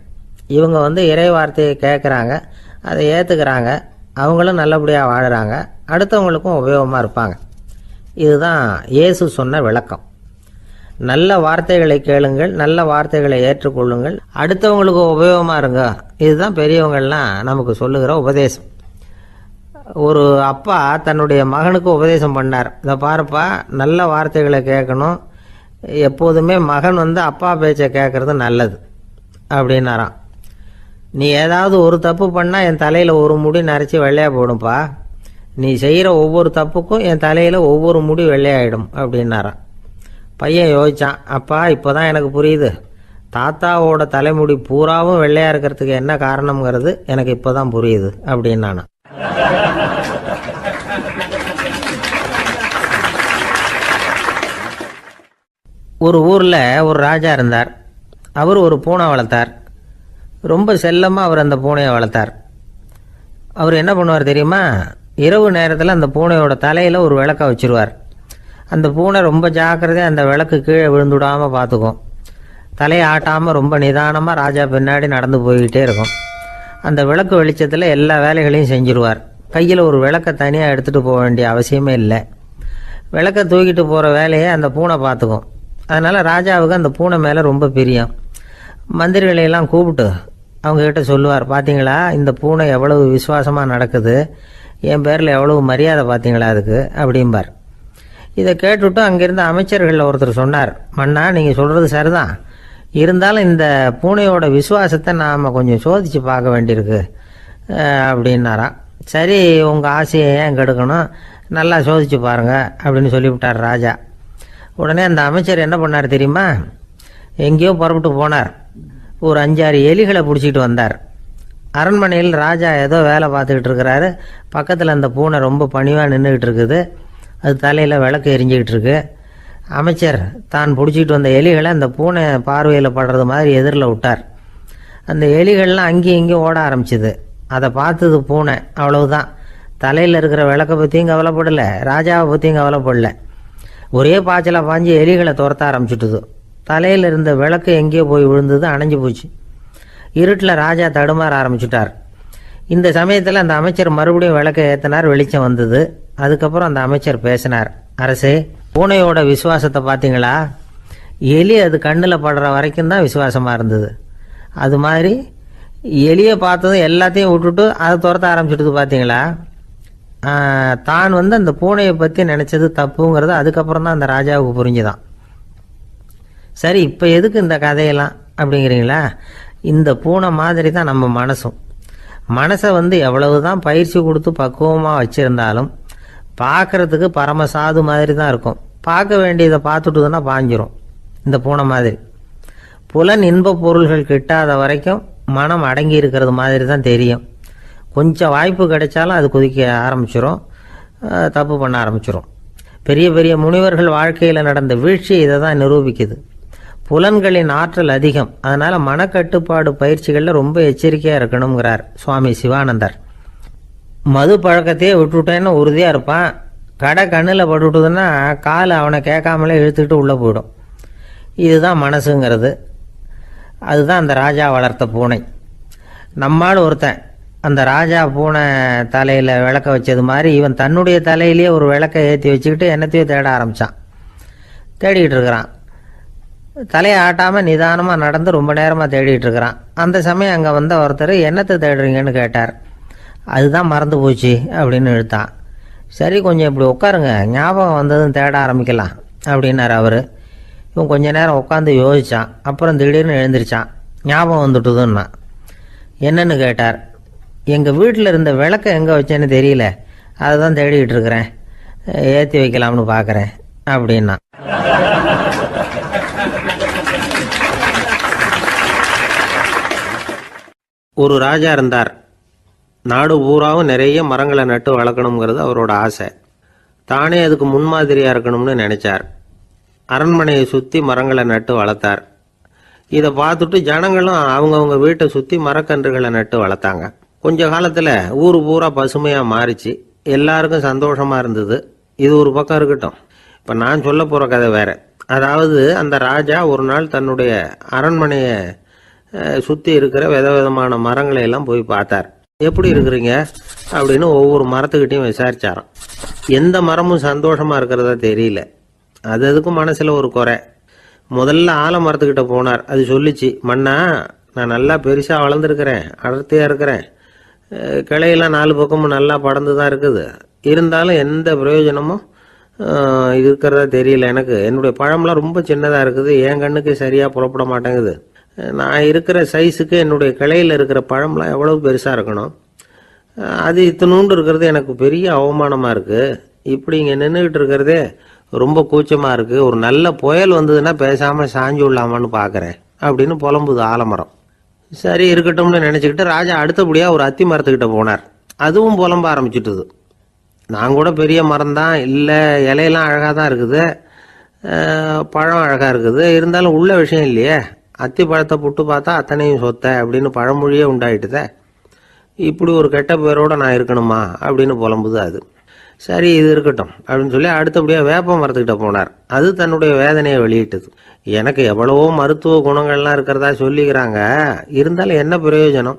[SPEAKER 1] இவங்க இறை வார்த்தையை கேட்குறாங்க, அதை ஏற்றுக்கிறாங்க, அவங்களும் நல்லபடியாக வாழுறாங்க, அடுத்தவங்களுக்கும் உபயோகமாக இருப்பாங்க. இதுதான் இயேசு சொன்ன விளக்கம். நல்ல வார்த்தைகளை கேளுங்கள், நல்ல வார்த்தைகளை ஏற்றுக்கொள்ளுங்கள், அடுத்தவங்களுக்கு உபயோகமாக இருங்க. இதுதான் பெரியவங்கள்லாம் நமக்கு சொல்லுகிற உபதேசம். ஒரு அப்பா தன்னுடைய மகனுக்கு உபதேசம் பண்ணார். இதை பாருப்பா, நல்ல வார்த்தைகளை கேட்கணும், எப்போதுமே மகன் அப்பா பேச்சை கேட்குறது நல்லது அப்படின்னாராம். நீ ஏதாவது ஒரு தப்பு பண்ணால் என் தலையில் ஒரு முடி நரைச்சி வெள்ளையாக போடும்பா, நீ செய்கிற ஒவ்வொரு தப்புக்கும் என் தலையில் ஒவ்வொரு முடி வெள்ளையாயிடும் அப்படின்னாராம். பையன் யோசிச்சான், அப்பா இப்போ தான் எனக்கு புரியுது, தாத்தாவோட தலைமுடி பூராவும் வெள்ளையாக இருக்கிறதுக்கு என்ன காரணம்ங்கிறது எனக்கு இப்போ தான் புரியுது அப்படின்னானா. ஒரு ஊரில் ஒரு ராஜா இருந்தார். அவர் ஒரு பூனை வளர்த்தார். ரொம்ப செல்லமாக அவர் அந்த பூனையை வளர்த்தார். அவர் என்ன பண்ணுவார் தெரியுமா? இரவு நேரத்தில் அந்த பூனையோட தலையில் ஒரு விளக்கை வச்சுருவார். அந்த பூனை ரொம்ப ஜாக்கிரதையாக அந்த விளக்கு கீழே விழுந்துடாமல் பார்த்துக்கும். தலையை ஆட்டாமல் ரொம்ப நிதானமாக ராஜா பின்னாடி நடந்து போய்கிட்டே இருக்கும். அந்த விளக்கு வெளிச்சத்தில் எல்லா வேலைகளையும் செஞ்சுருவார். கையில் ஒரு விளக்கை தனியாக எடுத்துகிட்டு போக வேண்டிய அவசியமே இல்லை. விளக்கை தூக்கிட்டு போகிற வேலையை அந்த பூனை பார்த்துக்கும். அதனால் ராஜாவுக்கு அந்த பூனை மேலே ரொம்ப பிரியம். மந்திரிகளையெல்லாம் கூப்பிட்டு அவங்கக்கிட்ட சொல்லுவார், பார்த்தீங்களா இந்த பூனை எவ்வளவு விசுவாசமாக நடக்குது, என் பேரில் எவ்வளவு மரியாதை பார்த்தீங்களா அதுக்கு அப்படிம்பார். இதை கேட்டுவிட்டு அங்கேருந்து அமைச்சர்களில் ஒருத்தர் சொன்னார், மன்னா நீங்கள் சொல்கிறது சரிதான், இருந்தாலும் இந்த பூனையோட விசுவாசத்தை நாம் கொஞ்சம் சோதித்து பார்க்க வேண்டியிருக்கு அப்படின்னாராம். சரி, உங்கள் ஆசையை ஏன் கெடுக்கணும், நல்லா சோதித்து பாருங்கள் அப்படின்னு சொல்லிவிட்டார் ராஜா. உடனே அந்த அமைச்சர் என்ன பண்ணார் தெரியுமா? எங்கேயோ புறப்பட்டு போனார். ஒரு 5-6 எலிகளை பிடிச்சிட்டு வந்தார். அரண்மனையில் ராஜா ஏதோ வேலை பார்த்துக்கிட்டு இருக்கிறாரு. பக்கத்தில் அந்த பூனை ரொம்ப பணிவாக நின்றுக்கிட்டு இருக்குது. அது தலையில் விளக்கு எரிஞ்சிக்கிட்டு இருக்கு. அமைச்சர் தான் பிடிச்சிக்கிட்டு வந்த எலிகளை அந்த பூனை பார்வையில் படுறது மாதிரி எதிரில் விட்டார். அந்த எலிகள்லாம் அங்கேயும் இங்கேயும் ஓட ஆரம்பிச்சிது. அதை பார்த்தது பூனை, அவ்வளவுதான். தலையில் இருக்கிற விளக்கை பற்றியும் கவலைப்படலை, ராஜாவை பற்றியும் கவலைப்படலை. ஒரே பாய்ச்சலாக பாஞ்சு எலிகளை துரத்த ஆரம்பிச்சுட்டுது. தலையில் இருந்த விளக்கு எங்கேயோ போய் விழுந்தது, அணைஞ்சு போச்சு. இருட்டில் ராஜா தடுமாற ஆரம்பிச்சுட்டார். இந்த சமயத்தில் அந்த அமைச்சர் மறுபடியும் விளக்கை ஏற்றினார். வெளிச்சம் வந்தது. அதுக்கப்புறம் அந்த அமைச்சர் பேசினார், அரசே, பூனையோட விசுவாசத்தை பார்த்தீங்களா? எலி அது கண்ணில் படுற வரைக்கும் தான் விசுவாசமாக இருந்தது. அது மாதிரி எலியை பார்த்ததும் எல்லாத்தையும் விட்டுட்டு அதை துரத்த ஆரம்பிச்சுட்டு பார்த்தீங்களா? தான் அந்த பூனையை பற்றி நினச்சது தப்புங்கிறது அதுக்கப்புறம் தான் அந்த ராஜாவுக்கு புரிஞ்சுதான். சரி, இப்போ எதுக்கு இந்த கதையெல்லாம் அப்படிங்கிறீங்களா? இந்த பூனை மாதிரி தான் நம்ம மனசும். மனசை எவ்வளவு தான் பயிற்சி கொடுத்து பக்குவமாக வச்சுருந்தாலும் பார்க்குறதுக்கு பரமசாது மாதிரி தான் இருக்கும். பார்க்க வேண்டியதை பார்த்துட்டுதுன்னா பாஞ்சிரும். இந்த பூனை மாதிரி புலன் இன்ப பொருள்கள் கிட்டாத வரைக்கும் மனம் அடங்கி இருக்கிறது மாதிரி தான் தெரியும். கொஞ்சம் வாய்ப்பு கிடைச்சாலும் அது குதிக்க ஆரம்பிச்சிடும், தப்பு பண்ண ஆரம்பிச்சிடும். பெரிய பெரிய முனிவர்கள் வாழ்க்கையில் நடந்த வீழ்ச்சி இதை தான் நிரூபிக்குது. புலன்களின் ஆற்றல் அதிகம். அதனால் மனக்கட்டுப்பாடு பயிற்சிகளில் ரொம்ப எச்சரிக்கையாக இருக்கணுங்கிறார் சுவாமி சிவானந்தர். மது பழக்கத்தையே விட்டுவிட்டேன்னு உறுதியாக இருப்பான். கடை கண்ணில் பட்டுவிட்டதுன்னா கால் அவனை கேட்காமலே இழுத்துக்கிட்டு உள்ளே போயிடும். இதுதான் மனசுங்கிறது. அதுதான் அந்த ராஜா வளர்த்த பூனை. நம்மால் ஒருத்தன் அந்த ராஜா பூனை தலையில் விளக்க வச்சது மாதிரி இவன் தன்னுடைய தலையிலேயே ஒரு விளக்கை ஏற்றி வச்சுக்கிட்டு என்னத்தையோ தேட ஆரம்பித்தான். தேடிக்கிட்டு இருக்கிறான். தலையை ஆட்டாமல் நிதானமாக நடந்து ரொம்ப நேரமாக தேடிட்டு இருக்கிறான். அந்த சமயம் அங்கே வந்த ஒருத்தர், என்னத்தை தேடுறீங்கன்னு கேட்டார். அதுதான் மறந்து போச்சு அப்படின்னு இழுத்தான். சரி, கொஞ்சம் இப்படி உட்காருங்க, ஞாபகம் வந்ததும் தேட ஆரம்பிக்கலாம் அப்படின்னார் அவர். இவன் கொஞ்ச நேரம் உட்காந்து யோசித்தான். அப்புறம் திடீர்னு எழுந்திரிச்சான். ஞாபகம் வந்துட்டுதுன்னா. என்னன்னு கேட்டார். எங்கள் வீட்டில் இருந்த விளக்கை எங்கே வச்சேன்னு தெரியல, அதை தான் தேடிக்கிட்டு இருக்கிறேன், ஏற்றி வைக்கலாம்னு பார்க்குறேன் அப்படின்னா. ஒரு ராஜா இருந்தார். நாடு பூராவும் நிறைய மரங்களை நட்டு வளர்க்கணுங்கிறது அவரோட ஆசை. தானே அதுக்கு முன்மாதிரியாக இருக்கணும்னு நினைச்சார். அரண்மனையை சுற்றி மரங்களை நட்டு வளர்த்தார். இதை பார்த்துட்டு ஜனங்களும் அவங்கவுங்க வீட்டை சுற்றி மரக்கன்றுகளை நட்டு வளர்த்தாங்க. கொஞ்ச காலத்தில் ஊர் பூரா பசுமையாக மாறிச்சு. எல்லாருக்கும் சந்தோஷமாக இருந்தது. இது ஒரு பக்கம் இருக்கட்டும். இப்போ நான் சொல்ல போகிற கதை வேற. அதாவது அந்த ராஜா ஒரு நாள் தன்னுடைய அரண்மனையை சுற்றி இருக்கிற விதவிதமான மரங்களை எல்லாம் போய் பார்த்தார். எப்படி இருக்கிறீங்க அப்படின்னு ஒவ்வொரு மரத்துக்கிட்டையும் விசாரிச்சாராம். எந்த மரமும் சந்தோஷமாக இருக்கிறதா தெரியல. அதுக்கும் மனசில் ஒரு குறை. முதல்ல ஆலமரத்துக்கிட்ட போனார். அது சொல்லிச்சு, மண்ணா, நான் நல்லா பெருசாக வளர்ந்துருக்கிறேன், அடர்த்தியாக இருக்கிறேன், கிளையெல்லாம் 4 பக்கமும் நல்லா படர்ந்து தான் இருக்குது, இருந்தாலும் எந்த பிரயோஜனமும்
[SPEAKER 2] இருக்கிறதா தெரியல எனக்கு. என்னுடைய பழம்லாம் ரொம்ப சின்னதாக இருக்குது, என் கண்ணுக்கு சரியாக புலப்பட மாட்டேங்குது. நான் இருக்கிற சைஸுக்கு என்னுடைய கிளையில் இருக்கிற பழம்லாம் எவ்வளவு பெருசாக இருக்கணும், அது இத்தினூண்டு இருக்கிறது எனக்கு பெரிய அவமானமாக இருக்குது. இப்படி இங்கே நின்றுக்கிட்டு இருக்கிறதே ரொம்ப கூச்சமாக இருக்குது. ஒரு நல்ல புயல் வந்ததுன்னா பேசாமல் சாஞ்சு விடலாமான்னு பார்க்குறேன் அப்படின்னு புலம்புது ஆலமரம். சரி இருக்கட்டும்னு நினச்சிக்கிட்டு ராஜா அடுத்தபடியாக ஒரு அத்தி மரத்துக்கிட்ட போனார். அதுவும் புலம்ப ஆரம்பிச்சிட்டுது. நான் கூட பெரிய மரம் தான், இல்லை இலையெல்லாம் அழகாக தான் இருக்குது, பழம் அழகாக இருக்குது, இருந்தாலும் உள்ள விஷயம் இல்லையே, அத்தி பழத்தை புட்டு பார்த்தா அத்தனையும் சொத்தை அப்படின்னு பழமொழியே உண்டாயிட்டுதே, இப்படி ஒரு கெட்ட பேரோட நான் இருக்கணுமா அப்படின்னு புலம்புது அது. சரி இது இருக்கட்டும் அப்படின்னு சொல்லி அடுத்தபடியாக வேப்ப மரத்துக்கிட்ட போனார். அது தன்னுடைய வேதனையை வெளியிட்டது. எனக்கு எவ்வளவோ மருத்துவ குணங்கள்லாம் இருக்கிறதா சொல்லிக்கிறாங்க, இருந்தாலும் என்ன பிரயோஜனம்,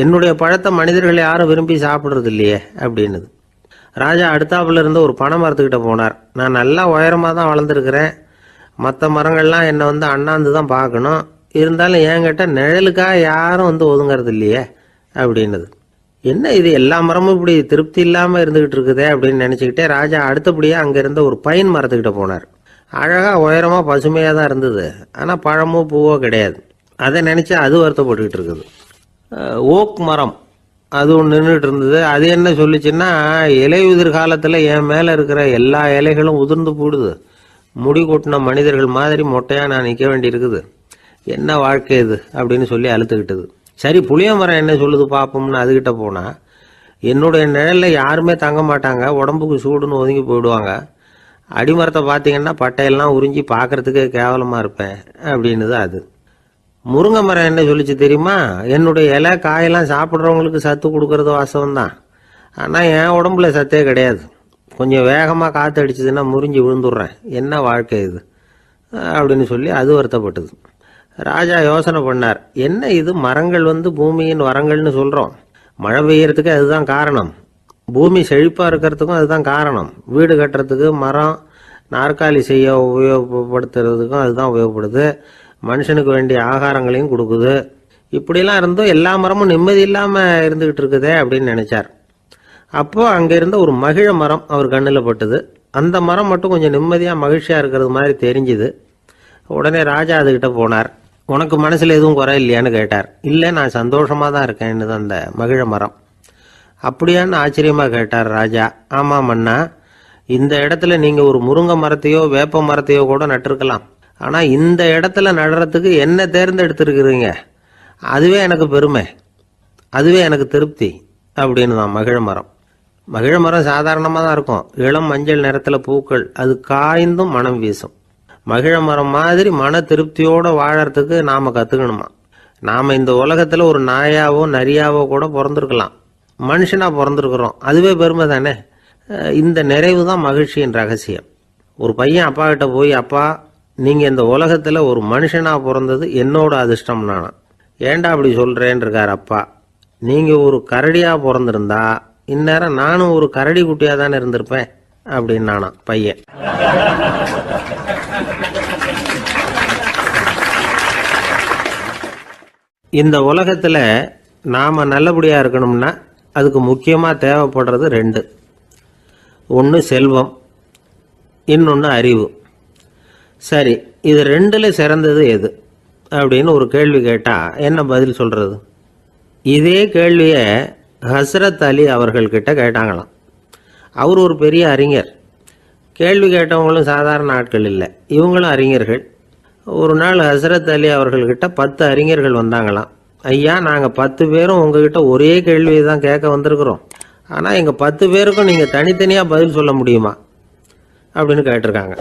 [SPEAKER 2] என்னுடைய பழத்தை மனிதர்கள் யாரும் விரும்பி சாப்பிட்றது இல்லையே அப்படின்னுது. ராஜா அடுத்தாப்புல இருந்து ஒரு பனை மரத்துக்கிட்ட போனார். நான் நல்லா உயரமாக தான் வளர்ந்துருக்கிறேன், மற்ற மரங்கள்லாம் என்னை அண்ணாந்து தான் பார்க்கணும், இருந்தாலும் என்கிட்ட நிழலுக்காக யாரும் ஒதுங்கிறது இல்லையே அப்படின்னுது. என்ன இது எல்லா மரமும் இப்படி திருப்தி இல்லாமல் இருந்துகிட்டு இருக்குதே அப்படின்னு நினச்சிக்கிட்டே ராஜா அடுத்தபடியாக அங்கே இருந்த ஒரு பைன் மரத்துக்கிட்ட போனார். அழகாக உயரமாக பசுமையாக தான் இருந்தது, ஆனால் பழமோ பூவோ கிடையாது. அதை நினச்சி அது வருத்தப்பட்டுக்கிட்டு இருக்குது. ஓக் மரம் அது ஒன்று நின்றுட்டு இருந்தது. அது என்ன சொல்லிச்சுன்னா, இலையுதிர் காலத்தில் என் மேலே இருக்கிற எல்லா இலைகளும் உதிர்ந்து போடுது, முடி கொட்டின மனிதர்கள் மாதிரி மொட்டையாக நான் நிற்க வேண்டியிருக்குது, என்ன வாழ்க்கை இது அப்படின்னு சொல்லி அழுத்துக்கிட்டது. சரி புளிய மரம் என்ன சொல்லுது பார்ப்போம்னு அதுகிட்ட போனால், என்னுடைய நிழலில் யாருமே தங்க மாட்டாங்க, உடம்புக்கு சூடுன்னு ஒதுங்கி போயிடுவாங்க, அடிமரத்தை பார்த்தீங்கன்னா பட்டையெல்லாம் உறிஞ்சி பார்க்கறதுக்கே கேவலமாக இருப்பேன் அப்படின்னுது அது. முருங்கை மரம் என்ன சொல்லிச்சு தெரியுமா, என்னுடைய இலை காயெல்லாம் சாப்பிட்றவங்களுக்கு சத்து கொடுக்கறது வாசம்தான், ஆனால் என் உடம்புல சத்தே கிடையாது, கொஞ்சம் வேகமாக காற்று அடிச்சதுன்னா முறிஞ்சி விழுந்துடுறேன், என்ன வாழ்க்கை இது அப்படின்னு சொல்லி அது வருத்தப்பட்டது. ராஜா யோசனை பண்ணார், என்ன இது மரங்கள் பூமியின் வரங்கள்னு சொல்கிறோம், மழை பெய்யறதுக்கு அதுதான் காரணம், பூமி செழிப்பாக இருக்கிறதுக்கும் அதுதான் காரணம், வீடு கட்டுறதுக்கு மரம், நாற்காலி செய்ய உபயோகப்படுத்துறதுக்கும் அதுதான் உபயோகப்படுது, மனுஷனுக்கு வேண்டிய ஆகாரங்களையும் கொடுக்குது, இப்படிலாம் இருந்தும் எல்லா மரமும் நிம்மதி இல்லாமல் இருந்துக்கிட்டு இருக்குதே அப்படின்னு நினைச்சார். அப்போது அங்கே இருந்த ஒரு மகிழ மரம் அவர் கண்ணில் பட்டுது. அந்த மரம் மட்டும் கொஞ்சம் நிம்மதியாக மகிழ்ச்சியாக இருக்கிறது மாதிரி தெரிஞ்சுது. உடனே ராஜா அதுகிட்ட போனார். உனக்கு மனசில் எதுவும் குறை இல்லையான்னு கேட்டார். இல்லை நான் சந்தோஷமாக தான் இருக்கேன்னு அந்த மகிழ மரம். அப்படியான்னு ஆச்சரியமாக கேட்டார் ராஜா. ஆமாம் மன்னா, இந்த இடத்துல நீங்கள் ஒரு முருங்கை மரத்தையோ வேப்ப மரத்தையோ கூட நட்டிருக்கலாம், ஆனால் இந்த இடத்துல நடுறதுக்கு என்ன தேர்ந்தெடுத்துருக்குறீங்க, அதுவே எனக்கு பெருமை, அதுவே எனக்கு திருப்தி அப்படின்னு தான் மகிழ மரம். மகிழ மரம் சாதாரணமாக தான் இருக்கும், இளம் மஞ்சள் நிறத்தில் பூக்கள், அது காய்ந்தும் மனம் வீசும். மகிழ மரம் மாதிரி மன திருப்தியோடு வாழறதுக்கு நாம் கற்றுக்கணுமா. நாம் இந்த உலகத்தில் ஒரு நாயாவோ நரியாவோ கூட பிறந்திருக்கலாம், மனுஷனாக பிறந்திருக்கிறோம், அதுவே பெருமை தானே. இந்த நிறைவு தான் மகிழ்ச்சியின் ரகசியம். ஒரு பையன் அப்பா கிட்ட போய், அப்பா நீங்கள் இந்த உலகத்தில் ஒரு மனுஷனாக பிறந்தது என்னோட அதிர்ஷ்டம் நானா. ஏண்டா அப்படி சொல்கிறேன்னு இருக்கார் அப்பா. நீங்கள் ஒரு கரடியாக பிறந்திருந்தா இந்நேரம் நானும் ஒரு கரடி குட்டியாக தானே இருந்திருப்பேன் அப்படின்னு நானா பையன். இந்த உலகத்தில் நாம் நல்லபடியாக இருக்கணும்னா அதுக்கு முக்கியமாக தேவைப்படுறது ரெண்டு. ஒன்று செல்வம், இன்னொன்று அறிவு. சரி, இது ரெண்டில் சிறந்தது எது அப்படின்னு ஒரு கேள்வி கேட்டால் என்ன பதில் சொல்கிறது? இதே கேள்வியை ஹஸ்ரத் அலி அவர்கள்கிட்ட கேட்டாங்களாம். அவர் ஒரு பெரிய அறிஞர். கேள்வி கேட்டவங்களும் சாதாரண ஆட்கள் இல்லை, இவங்களும் அறிஞர்கள். ஒரு நாள் ஹஸ்ரத் அலி அவர்கள்கிட்ட 10 அறிஞர்கள் வந்தாங்களாம். ஐயா, நாங்கள் 10 பேரும் உங்ககிட்ட ஒரே கேள்வியை தான் கேட்க வந்திருக்கிறோம், ஆனால் எங்கள் 10 பேருக்கும் நீங்கள் தனித்தனியாக பதில் சொல்ல முடியுமா அப்படின்னு கேட்டிருக்காங்க.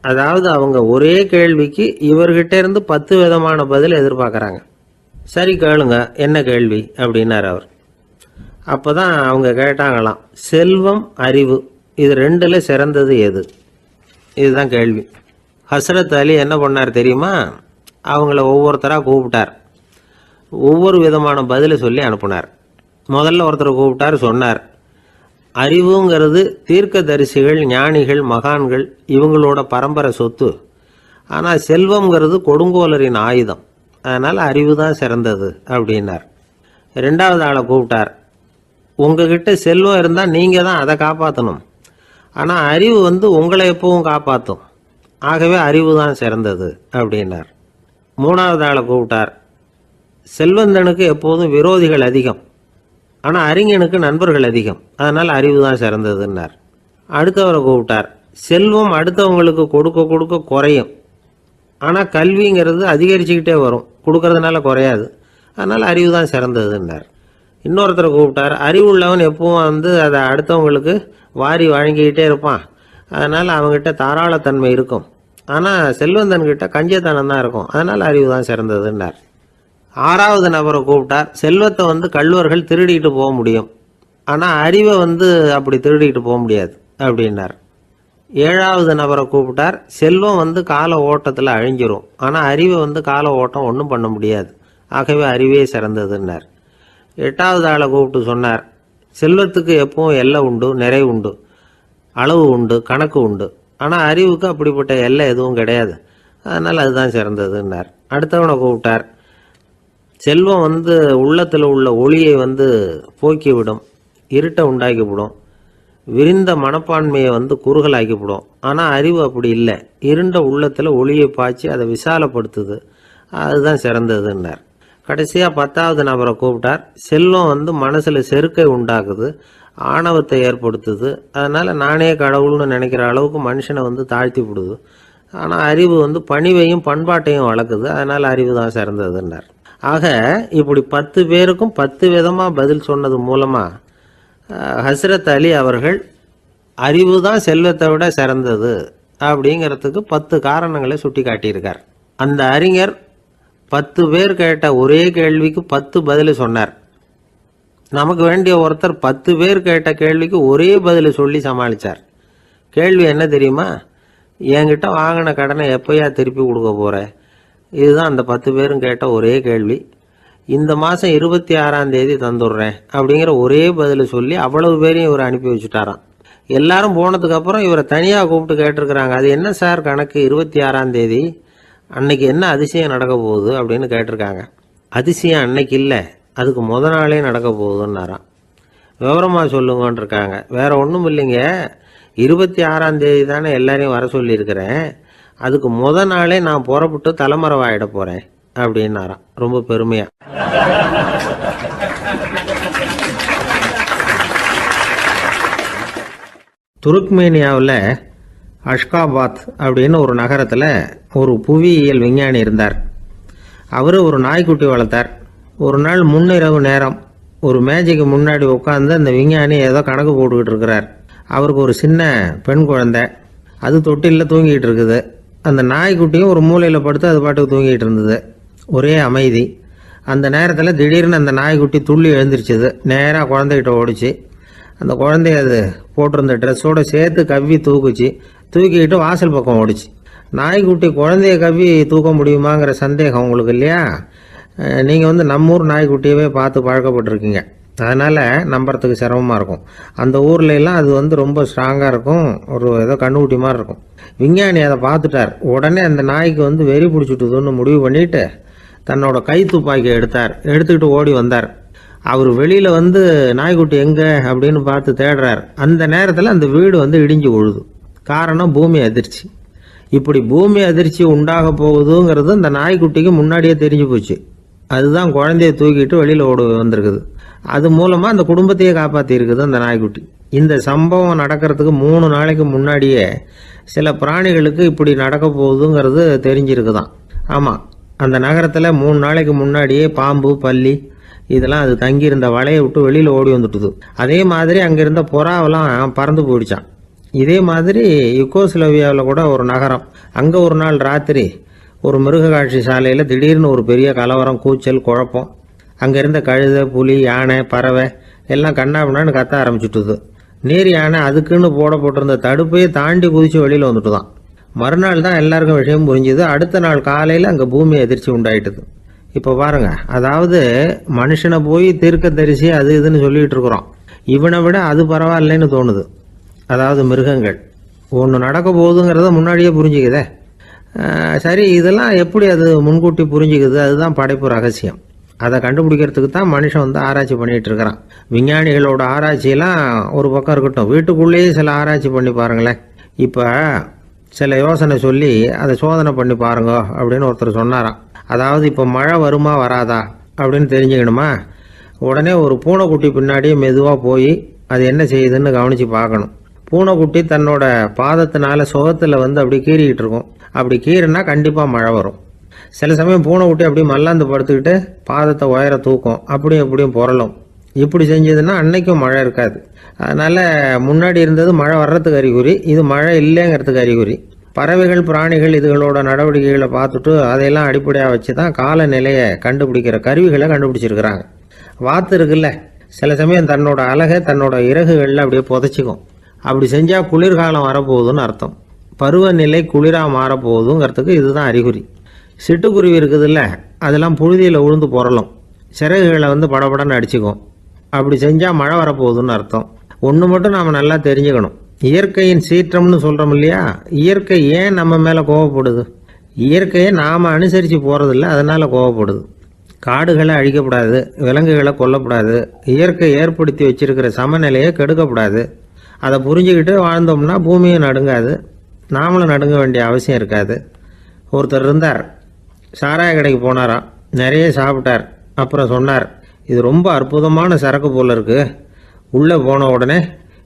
[SPEAKER 2] அதாவது அவங்க ஒரே கேள்விக்கு இவர்கிட்ட இருந்து 10 விதமான பதில் எதிர்பார்க்குறாங்க. சரி கேளுங்க, என்ன கேள்வி அப்படின்னார் அவர். அப்போ தான் அவங்க கேட்டாங்களாம், செல்வம் அறிவு இது ரெண்டில் சிறந்தது எது, இதுதான் கேள்வி. ஹஸ்ரத் அலி என்ன பண்ணார் தெரியுமா? அவங்கள ஒவ்வொருத்தராக கூப்பிட்டார், ஒவ்வொரு விதமான பதிலை சொல்லி அனுப்புனார். முதல்ல ஒருத்தரை கூப்பிட்டார், சொன்னார், அறிவுங்கிறது தீர்க்கதரிசிகள், ஞானிகள், மகான்கள் இவங்களோட பரம்பரை சொத்து, ஆனால் செல்வம்ங்கிறது கொடுங்கோலரின் ஆயுதம், அதனால் அறிவு தான் சிறந்தது அப்படின்னார். ரெண்டாவது ஆளை கூப்பிட்டார், உங்ககிட்ட செல்வம் இருந்தால் நீங்கள் தான் அதை காப்பாற்றணும், ஆனால் அறிவு வந்து உங்களை எப்பவும் காப்பாற்றும். ஆகவே அறிவு தான் சிறந்தது அப்படின்னார். மூணாவது ஆளை கூப்பிட்டார். செல்வந்தனுக்கு எப்போதும் விரோதிகள் அதிகம், ஆனால் அறிஞனுக்கு நண்பர்கள் அதிகம், அதனால் அறிவு தான் சிறந்ததுன்னார். அடுத்தவரை கூப்பிட்டார். செல்வம் அடுத்தவங்களுக்கு கொடுக்க கொடுக்க குறையும், ஆனால் கல்விங்கிறது அதிகரிச்சுக்கிட்டே வரும், கொடுக்கறதுனால குறையாது, அதனால் அறிவு தான் சிறந்ததுன்னார். இன்னொருத்தரை கூப்பிட்டார். அறிவுள்ளவன் எப்பவும் வந்து அதை அடுத்தவங்களுக்கு வாரி வழங்கிக்கிட்டே இருப்பான், அதனால் அவங்ககிட்ட தாராளத்தன்மை இருக்கும். ஆனால் செல்வந்தன்கிட்ட கஞ்சத்தனம் தான் இருக்கும், அதனால் அறிவு தான் சிறந்ததுன்னார். ஆறாவது நபரை கூப்பிட்டார். செல்வத்தை வந்து கள்வர்கள் திருடிட்டு போக முடியும், ஆனால் அறிவை வந்து அப்படி திருடிட்டு போக முடியாது அப்படின்னார். ஏழாவது நபரை கூப்பிட்டார். செல்வம் வந்து கால ஓட்டத்தில் அழிஞ்சிரும், ஆனால் அறிவை வந்து கால ஓட்டம் ஒன்றும் பண்ண முடியாது, ஆகவே அறிவே சிறந்ததுன்னார். எட்டாவது ஆளை கூப்பிட்டு சொன்னார். செல்வத்துக்கு எப்பவும் எல்லை உண்டு, நிறை உண்டு, அளவு உண்டு, கணக்கு உண்டு, ஆனால் அறிவுக்கு அப்படிப்பட்ட எல்லை எதுவும் கிடையாது, அதனால் அதுதான் சிறந்ததுன்னார். அடுத்தவனை கூப்பிட்டார். செல்வம் வந்து உள்ளத்தில் உள்ள ஒளியை வந்து போக்கிவிடும், இருட்டை உண்டாக்கிவிடும், விரிந்த மனப்பான்மையை வந்து குறுகலாக்கிவிடும், ஆனால் அறிவு அப்படி இல்லை, இருண்ட உள்ளத்தில் ஒளியை பாய்ச்சி அதை விசாலப்படுத்துது, அதுதான் சிறந்ததுன்னார். கடைசியாக 10வது நபரை கூப்பிட்டார். செல்வம் வந்து மனசில் செருக்கை உண்டாக்குது, ஆணவத்தை ஏற்படுத்துது, அதனால் நானே கடவுள்னு நினைக்கிற அளவுக்கு மனுஷனை வந்து தாழ்த்தி விடுது, ஆனால் அறிவு வந்து பணிவையும் பண்பாட்டையும் வளர்க்குது, அதனால் அறிவு தான் சிறந்ததுன்னார். ஆக இப்படி 10 பேருக்கும் 10 விதமாக பதில் சொன்னது மூலமாக ஹஸ்ரத் அலி அவர்கள் அறிவு தான் செல்வத்தை விட சிறந்தது அப்படிங்கிறதுக்கு 10 காரணங்களை சுட்டி காட்டியிருக்கார். அந்த அறிஞர் 10 பேர் கேட்ட ஒரே கேள்விக்கு 10 பதில் சொன்னார். நமக்கு வேண்டிய ஒருத்தர் 10 பேர் கேட்ட கேள்விக்கு ஒரே பதில் சொல்லி சமாளித்தார். கேள்வி என்ன தெரியுமா? என்கிட்ட வாங்கின கடனை எப்போயா திருப்பி கொடுக்க போகிற? இதுதான் அந்த 10 பேரும் கேட்ட ஒரே கேள்வி. இந்த மாதம் 26ஆம் தேதி தந்துடுறேன் அப்படிங்கிற ஒரே பதில் சொல்லி அவ்வளவு பேரையும் இவர் அனுப்பி வச்சுட்டாராம். எல்லாரும் போனதுக்கப்புறம் இவரை தனியாக கூப்பிட்டு கேட்டிருக்கிறாங்க. அது என்ன சார் கணக்கு, 26ஆம் தேதி அன்னைக்கு என்ன அதிசயம் நடக்க போகுது அப்படின்னு கேட்டிருக்காங்க. அதிசயம் அன்னைக்கு இல்லை, அதுக்கு முத நாளே நடக்க போகுதுன்னாராம். விவரமாக சொல்லுங்கன்னு இருக்காங்க. வேற ஒன்றும் இல்லைங்க, 26ஆம் தேதி தானே எல்லாரையும் வர சொல்லியிருக்கிறேன், அதுக்கு முத நாளே நான் புறப்பட்டு தலைமறைவாயிட போகிறேன் அப்படின்னாராம், ரொம்ப பெருமையாக. துருக்மேனியாவில் அஷ்காபாத் அப்படின்னு ஒரு நகரத்தில் ஒரு புவியியல் விஞ்ஞானி இருந்தார். அவர் ஒரு நாய்க்குட்டி வளர்த்தார். ஒரு நாள் முன்னிரவு நேரம் ஒரு மேஜைக்கு முன்னாடி உட்காந்து அந்த விஞ்ஞானி ஏதோ கணக்கு போட்டுக்கிட்டு இருக்கிறார். அவருக்கு ஒரு சின்ன பெண் குழந்தை, அது தொட்டிலில் தூங்கிட்டு இருக்குது. அந்த நாய்க்குட்டியும் ஒரு மூலையில் படுத்து அது பாட்டுக்கு தூங்கிட்டு இருந்தது. ஒரே அமைதி. அந்த நேரத்தில் திடீர்னு அந்த நாய்க்குட்டி துள்ளி எழுந்திரிச்சிது, நேராக குழந்தைகிட்ட ஓடிச்சு. அந்த குழந்தைய அது போட்டிருந்த ட்ரெஸ்ஸோடு சேர்த்து கவ்வி தூக்குச்சு, தூக்கிக்கிட்டு வாசல் பக்கம் ஓடிச்சு. நாய்க்குட்டி குழந்தைய கவ்வி தூக்க முடியுமாங்கிற சந்தேகம் உங்களுக்கு இல்லையா? நீங்கள் வந்து நம்ம ஊர் நாய்க்குட்டியவே பார்த்து பழக்கப்பட்டிருக்கீங்க, அதனால் நம்புறதுக்கு சிரமமாக இருக்கும். அந்த ஊர்ல எல்லாம் அது வந்து ரொம்ப ஸ்ட்ராங்காக இருக்கும், ஒரு ஏதோ கண்ணுக்குட்டி மாதிரி இருக்கும். விஞ்ஞானி அதை பார்த்துட்டார். உடனே அந்த நாய்க்கு வந்து வெறி பிடிச்சிட்டுதுன்னு முடிவு பண்ணிட்டு தன்னோட கை துப்பாக்கியை எடுத்துக்கிட்டு ஓடி வந்தார். அவர் வெளியில் வந்து நாய்க்குட்டி எங்கே அப்படின்னு பார்த்து தேடுறார். அந்த நேரத்தில் அந்த வீடு வந்து இடிஞ்சு விழுது. காரணம் பூமி அதிர்ச்சி. இப்படி பூமி அதிர்ச்சி உண்டாக போகுதுங்கிறது அந்த நாய்க்குட்டிக்கு முன்னாடியே தெரிஞ்சு போச்சு. அதுதான் குழந்தைய தூக்கிட்டு வெளியில் ஓடி வந்திருக்குது. அது மூலமாக அந்த குடும்பத்தையே காப்பாற்றிருக்குது அந்த நாய்க்குட்டி. இந்த சம்பவம் நடக்கிறதுக்கு 3 நாளைக்கு முன்னாடியே சில பிராணிகளுக்கு இப்படி நடக்க போகுதுங்கிறது தெரிஞ்சிருக்குதான். ஆமாம், அந்த நகரத்தில் 3 நாளைக்கு முன்னாடியே பாம்பு, பல்லி இதெல்லாம் அது தங்கியிருந்த வலையை விட்டு வெளியில் ஓடி வந்துட்டுது. அதே மாதிரி அங்கே இருந்த புறாவெல்லாம் பறந்து போயிடுச்சான். இதே மாதிரி யுகோஸ்லோவியாவில் கூட ஒரு நகரம், அங்கே ஒரு நாள் ராத்திரி ஒரு மிருக காட்சி சாலையில் திடீர்னு ஒரு பெரிய கலவரம், கூச்சல், குழப்பம். அங்கே இருந்த கழுதை, புலி, யானை, பறவை எல்லாம் கண்ணாபின்னான்னு கத்த ஆரம்பிச்சுட்டுது. நீர் யானை அதுக்குன்னு போடப்பட்டிருந்த தடுப்பையே தாண்டி குதிச்சு வெளியில் வந்துட்டு தான். மறுநாள் தான் எல்லாருக்கும் விஷயம் புரிஞ்சுது. அடுத்த நாள் காலையில் அங்கே பூமி அதிர்ச்சி உண்டாயிட்டுது. இப்போ பாருங்க, அதாவது மனுஷனை போய் தீர்க்க தரிசி அது இதுன்னு சொல்லிட்டு இருக்கிறோம், இவனை விட அது பரவாயில்லைன்னு தோணுது. அதாவது மிருகங்கள் ஒன்று நடக்க போகுதுங்கிறத முன்னாடியே புரிஞ்சுக்குதே. சரி, இதெல்லாம் எப்படி அது முன்கூட்டி புரிஞ்சுக்குது? அதுதான் படைப்பு ரகசியம். அதை கண்டுபிடிக்கிறதுக்கு தான் மனுஷன் வந்து ஆராய்ச்சி பண்ணிகிட்டு இருக்கிறான். விஞ்ஞானிகளோட ஆராய்ச்சியெல்லாம் ஒரு பக்கம் இருக்கட்டும், வீட்டுக்குள்ளேயே சில ஆராய்ச்சி பண்ணி பாருங்களேன். இப்போ சில யோசனை சொல்லி அதை சோதனை பண்ணி பாருங்க அப்படின்னு ஒருத்தர் சொன்னாராம். அதாவது இப்போ மழை வருமா வராதா அப்படின்னு தெரிஞ்சுக்கணுமா, உடனே ஒரு பூனைக்குட்டி பின்னாடியே மெதுவாக போய் அது என்ன செய்யுதுன்னு கவனித்து பார்க்கணும். பூனைக்குட்டி தன்னோட பாதத்தினால சுகத்தில் வந்து அப்படி கீறிக்கிட்டு இருக்கும். அப்படி கீறினா கண்டிப்பாக மழை வரும். சில சமயம் பூனைக்குட்டி அப்படி மல்லாந்து படுத்துக்கிட்டு பாதத்தை உயர தூக்கும், அப்படியும் எப்படியும் புரளும். இப்படி செஞ்சதுன்னா அன்னைக்கும் மழை இருக்காது. அதனால் முன்னாடி இருந்தது மழை வர்றதுக்கு அறிகுறி, இது மழை இல்லைங்கிறதுக்கு அறிகுறி. பறவைகள் பிராணிகள் இதுகளோட நடவடிக்கைகளை பார்த்துட்டு அதையெல்லாம் அடிப்படையாக வச்சு தான் காலநிலையை கண்டுபிடிக்கிற கருவிகளை கண்டுபிடிச்சிருக்கிறாங்க. வாத்து இருக்குல்ல, சில சமயம் தன்னோட அழகை தன்னோட இறகுகளில் அப்படியே புதைச்சிக்கும். அப்படி செஞ்சால் குளிர்காலம் வரப்போகுதுன்னு அர்த்தம். பருவநிலை குளிராக மாறப்போகுதுங்கிறதுக்கு இதுதான் அறிகுறி. சிட்டுக்குருவி இருக்குதுல்ல, அதெல்லாம் புழுதியில் உழுந்து புரளும், சிறகுகளை வந்து படபடன்னு அடிச்சுக்கும். அப்படி செஞ்சால் மழை வரப்போகுதுன்னு அர்த்தம். ஒன்று மட்டும் நாம் நல்லா தெரிஞ்சுக்கணும், இயற்கையின் சீற்றம்னு சொல்கிறோம் இல்லையா, இயற்கை ஏன் நம்ம மேலே கோவப்படுது? இயற்கையை நாம் அனுசரித்து போகிறதில்ல, அதனால் கோவப்படுது. காடுகளை அழிக்கப்படாது, விலங்குகளை கொல்லக்கூடாது, இயற்கை ஏற்படுத்தி வச்சிருக்கிற சமநிலையை கெடுக்கக்கூடாது. அதை புரிஞ்சுக்கிட்டு வாழ்ந்தோம்னா பூமியும் நடுங்காது, நாமளும் நடுங்க வேண்டிய அவசியம் இருக்காது. ஒருத்தர் இருந்தார், சாராய கடைக்கு போனாராம், நிறைய சாப்பிட்டார். அப்புறம் சொன்னார், இது ரொம்ப அற்புதமான சரக்கு போல் இருக்குது, உள்ளே போன உடனே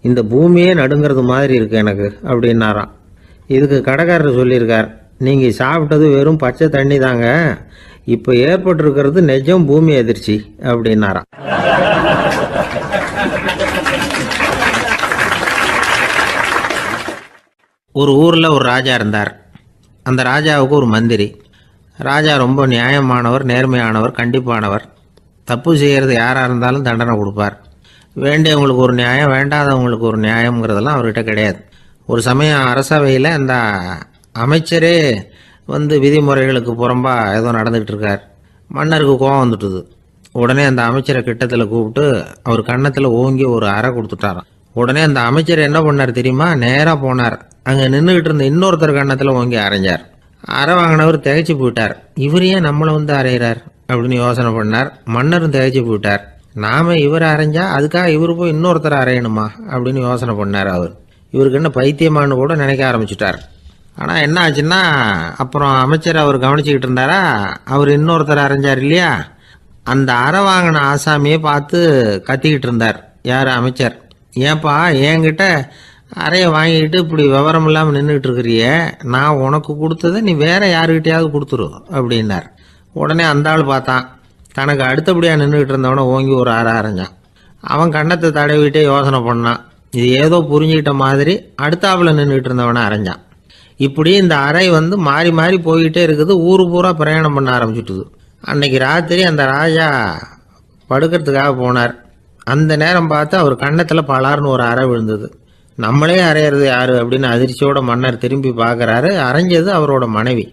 [SPEAKER 2] இந்த பூமியே நடுங்கிறது மாதிரி இருக்குது எனக்கு அப்படின்னாராம். இதுக்கு கடைக்காரர் சொல்லியிருக்கார், நீங்கள் சாப்பிட்டது வெறும் பச்சை தண்ணி தாங்க, இப்போ ஏற்பட்டிருக்கிறது நிஜம் பூமி அதிர்ச்சி அப்படின்னாராம். ஒரு ஊரில் ஒரு ராஜா இருந்தார். அந்த ராஜாவுக்கு ஒரு மந்திரி. ராஜா ரொம்ப நியாயமானவர், நேர்மையானவர், கண்டிப்பானவர். தப்பு செய்கிறது யாராக இருந்தாலும் தண்டனை கொடுப்பார். வேண்டியவங்களுக்கு ஒரு நியாயம், வேண்டாதவங்களுக்கு ஒரு நியாயங்கிறதெல்லாம் அவர்கிட்ட கிடையாது. ஒரு சமயம் அரசவையில் அந்த அமைச்சரே வந்து விதிமுறைகளுக்கு புறம்பா ஏதோ நடந்துகிட்டு இருக்கார். மன்னருக்கு கோபம் வந்துட்டுது. உடனே அந்த அமைச்சரை கிட்டத்தில் கூப்பிட்டு அவர் கன்னத்தில் ஓங்கி ஒரு அறை கொடுத்துட்டாராம். உடனே அந்த அமைச்சர் என்ன பண்ணார் தெரியுமா, நேராக போனார், அங்கே நின்றுக்கிட்டு இருந்த இன்னொருத்தர் கன்னத்தில் ஓங்கி அரைஞ்சார். அரை வாங்கினவர் திகைச்சு போயிட்டார். இவர் ஏன் நம்மளை வந்து அரைகிறார் அப்படின்னு யோசனை பண்ணார். மன்னரும் திகைச்சு போயிட்டார். நாம இவரை அரைஞ்சா அதுக்காக இவர் போய் இன்னொருத்தரை அரையணுமா அப்படின்னு யோசனை பண்ணார். இவருக்கு என்ன பைத்தியமானு கூட நினைக்க ஆரம்பிச்சுட்டார். ஆனால் என்ன ஆச்சுன்னா, அப்புறம் அமைச்சர் அவர் கவனிச்சுக்கிட்டு இருந்தாரா, அவர் இன்னொருத்தர் அரைஞ்சார் இல்லையா, அந்த அரை வாங்கின ஆசாமியை பார்த்து கத்திக்கிட்டு இருந்தார். யார்? அமைச்சர். ஏன்பா என்கிட்ட அறையை வாங்கிக்கிட்டு இப்படி விவரம் இல்லாமல் நின்றுக்கிட்டு இருக்கிறிய, நான் உனக்கு கொடுத்ததை நீ வேற யாருக்கிட்டையாவது கொடுத்துரு அப்படின்னார். உடனே அந்த ஆள் பார்த்தான், தனக்கு அடுத்தபடியாக நின்றுக்கிட்டு இருந்தவனை ஓங்கி ஒரு அரை அரைஞ்சான். அவன் கண்ணத்தை தடவிட்டே யோசனை பண்ணான். இது ஏதோ புரிஞ்சுக்கிட்ட மாதிரி அடுத்தாப்புல நின்றுக்கிட்டு இருந்தவனை அரைஞ்சான். இப்படி இந்த அறை வந்து மாறி மாறி போய்கிட்டே இருக்குது. ஊரு பூரா பிரயாணம் பண்ண ஆரம்பிச்சுட்டுது. அன்னைக்கு ராத்திரி அந்த ராஜா படுக்கிறதுக்காக போனார். அந்த நேரம் பார்த்து அவர் கன்னத்தில் பலார்னு ஒரு அறை விழுந்தது. நம்மளே அரையிறது யாரு அப்படின்னு அதிர்ச்சியோட மன்னர் திரும்பி பார்க்குறாரு. அரைஞ்சது அவரோட மனைவி.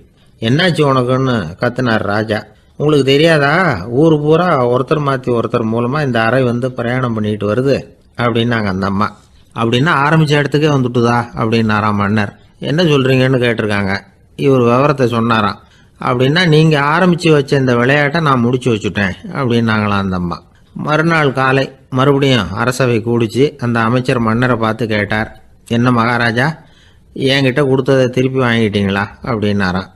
[SPEAKER 2] என்னாச்சு உனக்குன்னு கத்துனார் ராஜா. உங்களுக்கு தெரியாதா, ஊர் பூரா ஒருத்தர் மாற்றி ஒருத்தர் மூலமாக இந்த அறை வந்து பிரயாணம் பண்ணிட்டு வருது அப்படின்னாங்க அந்த அம்மா. அப்படின்னா ஆரம்பித்த இடத்துக்கே வந்துட்டுதா அப்படின்னாராம் மன்னர். என்ன சொல்கிறீங்கன்னு கேட்டிருக்காங்க. இவர் விவரத்தை சொன்னாராம். அப்படின்னா நீங்கள் ஆரம்பித்து வச்ச இந்த விளையாட்டை நான் முடிச்சு வச்சுட்டேன் அப்படின்னாங்களாம் அந்த அம்மா. மறுநாள் காலை மறுபடியும் அரசவை கூடிச்சு அந்த அமைச்சர் மன்னரை பார்த்து கேட்டார், என்ன மகாராஜா, என்கிட்ட கொடுத்ததை திருப்பி வாங்கிட்டீங்களா அப்படின்னாராம்.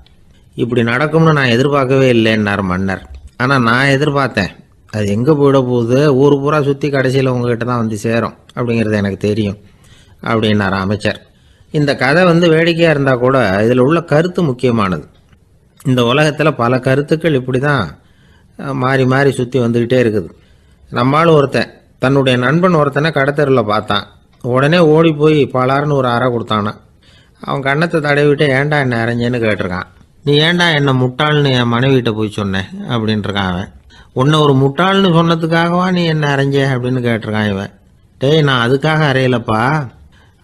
[SPEAKER 2] இப்படி நடக்கும்னு நான் எதிர்பார்க்கவே இல்லைன்னார் மன்னர். ஆனால் நான் எதிர்பார்த்தேன். அது எங்கே போயிட போகுது, ஊர் பூரா சுற்றி கடைசியில் உங்ககிட்ட தான் வந்து சேரும் அப்படிங்கிறது எனக்கு தெரியும் அப்படின்னார் அமைச்சர். இந்த கதை வந்து வேடிக்கையாக இருந்தால் கூட இதில் உள்ள கருத்து முக்கியமானது. இந்த உலகத்தில் பல கருத்துக்கள் இப்படி தான் மாறி மாறி சுற்றி வந்துக்கிட்டே இருக்குது. நம்மளும் ஒருத்தன் தன்னுடைய நண்பன் ஒருத்தனை கடத்தரில் பார்த்தான். உடனே ஓடி போய் பலார்னு ஒரு அறை கொடுத்தானான். அவன் கண்ணத்தை தடவிட்டு ஏன்டா என்ன அரைஞ்சேன்னு கேட்டிருக்கான். நீ ஏன்டா என்ன முட்டாள்னு என் மனைவிட்ட போய் சொன்னேன் அப்படின்ட்டுருக்கான் அவன். உன்னை ஒரு முட்டாள்னு சொன்னதுக்காகவா நீ என்ன அரைஞ்ச அப்படின்னு கேட்டிருக்கான் இவன். டேய், நான் அதுக்காக அறையலப்பா,